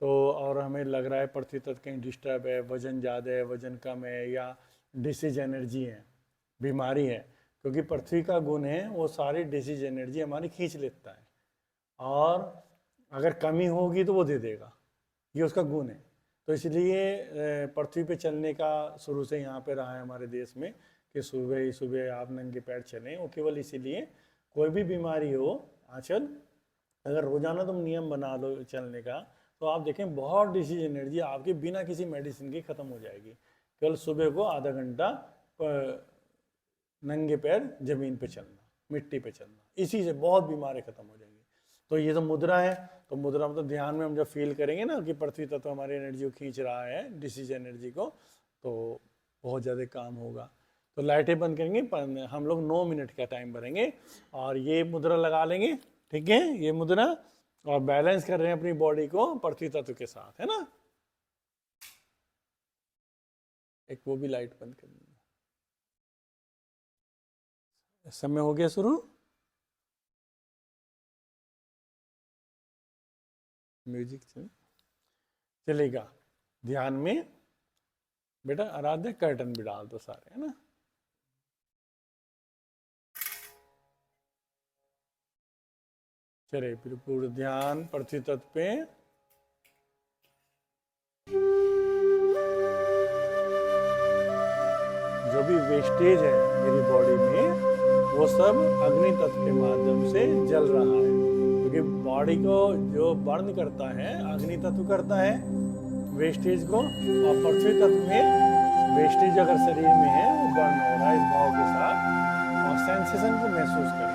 तो और हमें लग रहा है पृथ्वी तत्व कहीं डिस्टर्ब है, वजन ज़्यादा है, वजन कम है, या डिसीज एनर्जी है, बीमारी है, क्योंकि पृथ्वी का गुण है वो सारी डिसीज एनर्जी हमारी खींच लेता है, और अगर कमी होगी तो वो दे देगा, ये उसका गुण है। तो इसलिए पृथ्वी पे चलने का शुरू से यहाँ पे रहा है हमारे देश में कि सुबह ही सुबह आप नंगे पैर चलें, वो केवल इसीलिए, कोई भी बीमारी हो आंचल, अगर रोजाना तुम नियम बना दो चलने का, तो आप देखें बहुत डिसीज एनर्जी आपकी बिना किसी मेडिसिन के खत्म हो जाएगी। केवल सुबह को आधा घंटा नंगे पैर जमीन पे चलना, मिट्टी पे चलना, इसी से बहुत बीमारी खत्म हो जाएंगी। तो ये तो मुद्रा है। तो मुद्रा मतलब ध्यान में हम जब फील करेंगे ना कि पृथ्वी तत्व हमारी एनर्जी को खींच रहा है, डिसीज एनर्जी को, तो बहुत ज़्यादा काम होगा। तो लाइटें बंद करेंगे, हम लोग 9 मिनट का टाइम भरेंगे और ये मुद्रा लगा लेंगे, ठीक है, ये मुद्रा, और बैलेंस कर रहे हैं अपनी बॉडी को पृथ्वी तत्व के साथ, है ना। एक वो भी लाइट बंद कर देंगे। समय हो गया शुरू। म्यूजिक चलेगा। ध्यान में बेटा आराध्य कर्टन भी डाल दो सारे, है ना। चलिए फिर पूर्ण ध्यान पृथ्वी तत्व पे। जो भी वेस्टेज है मेरी बॉडी में वो सब अग्नि तत्व के माध्यम से जल रहा है, क्योंकि बॉडी को जो बर्न करता है अग्नि तत्व करता है वेस्टेज को, और पृथ्वी तत्व में वेस्टेज अगर शरीर में है वो बर्न हो रहा है इस भाव के साथ, और सेंसेशन को महसूस कर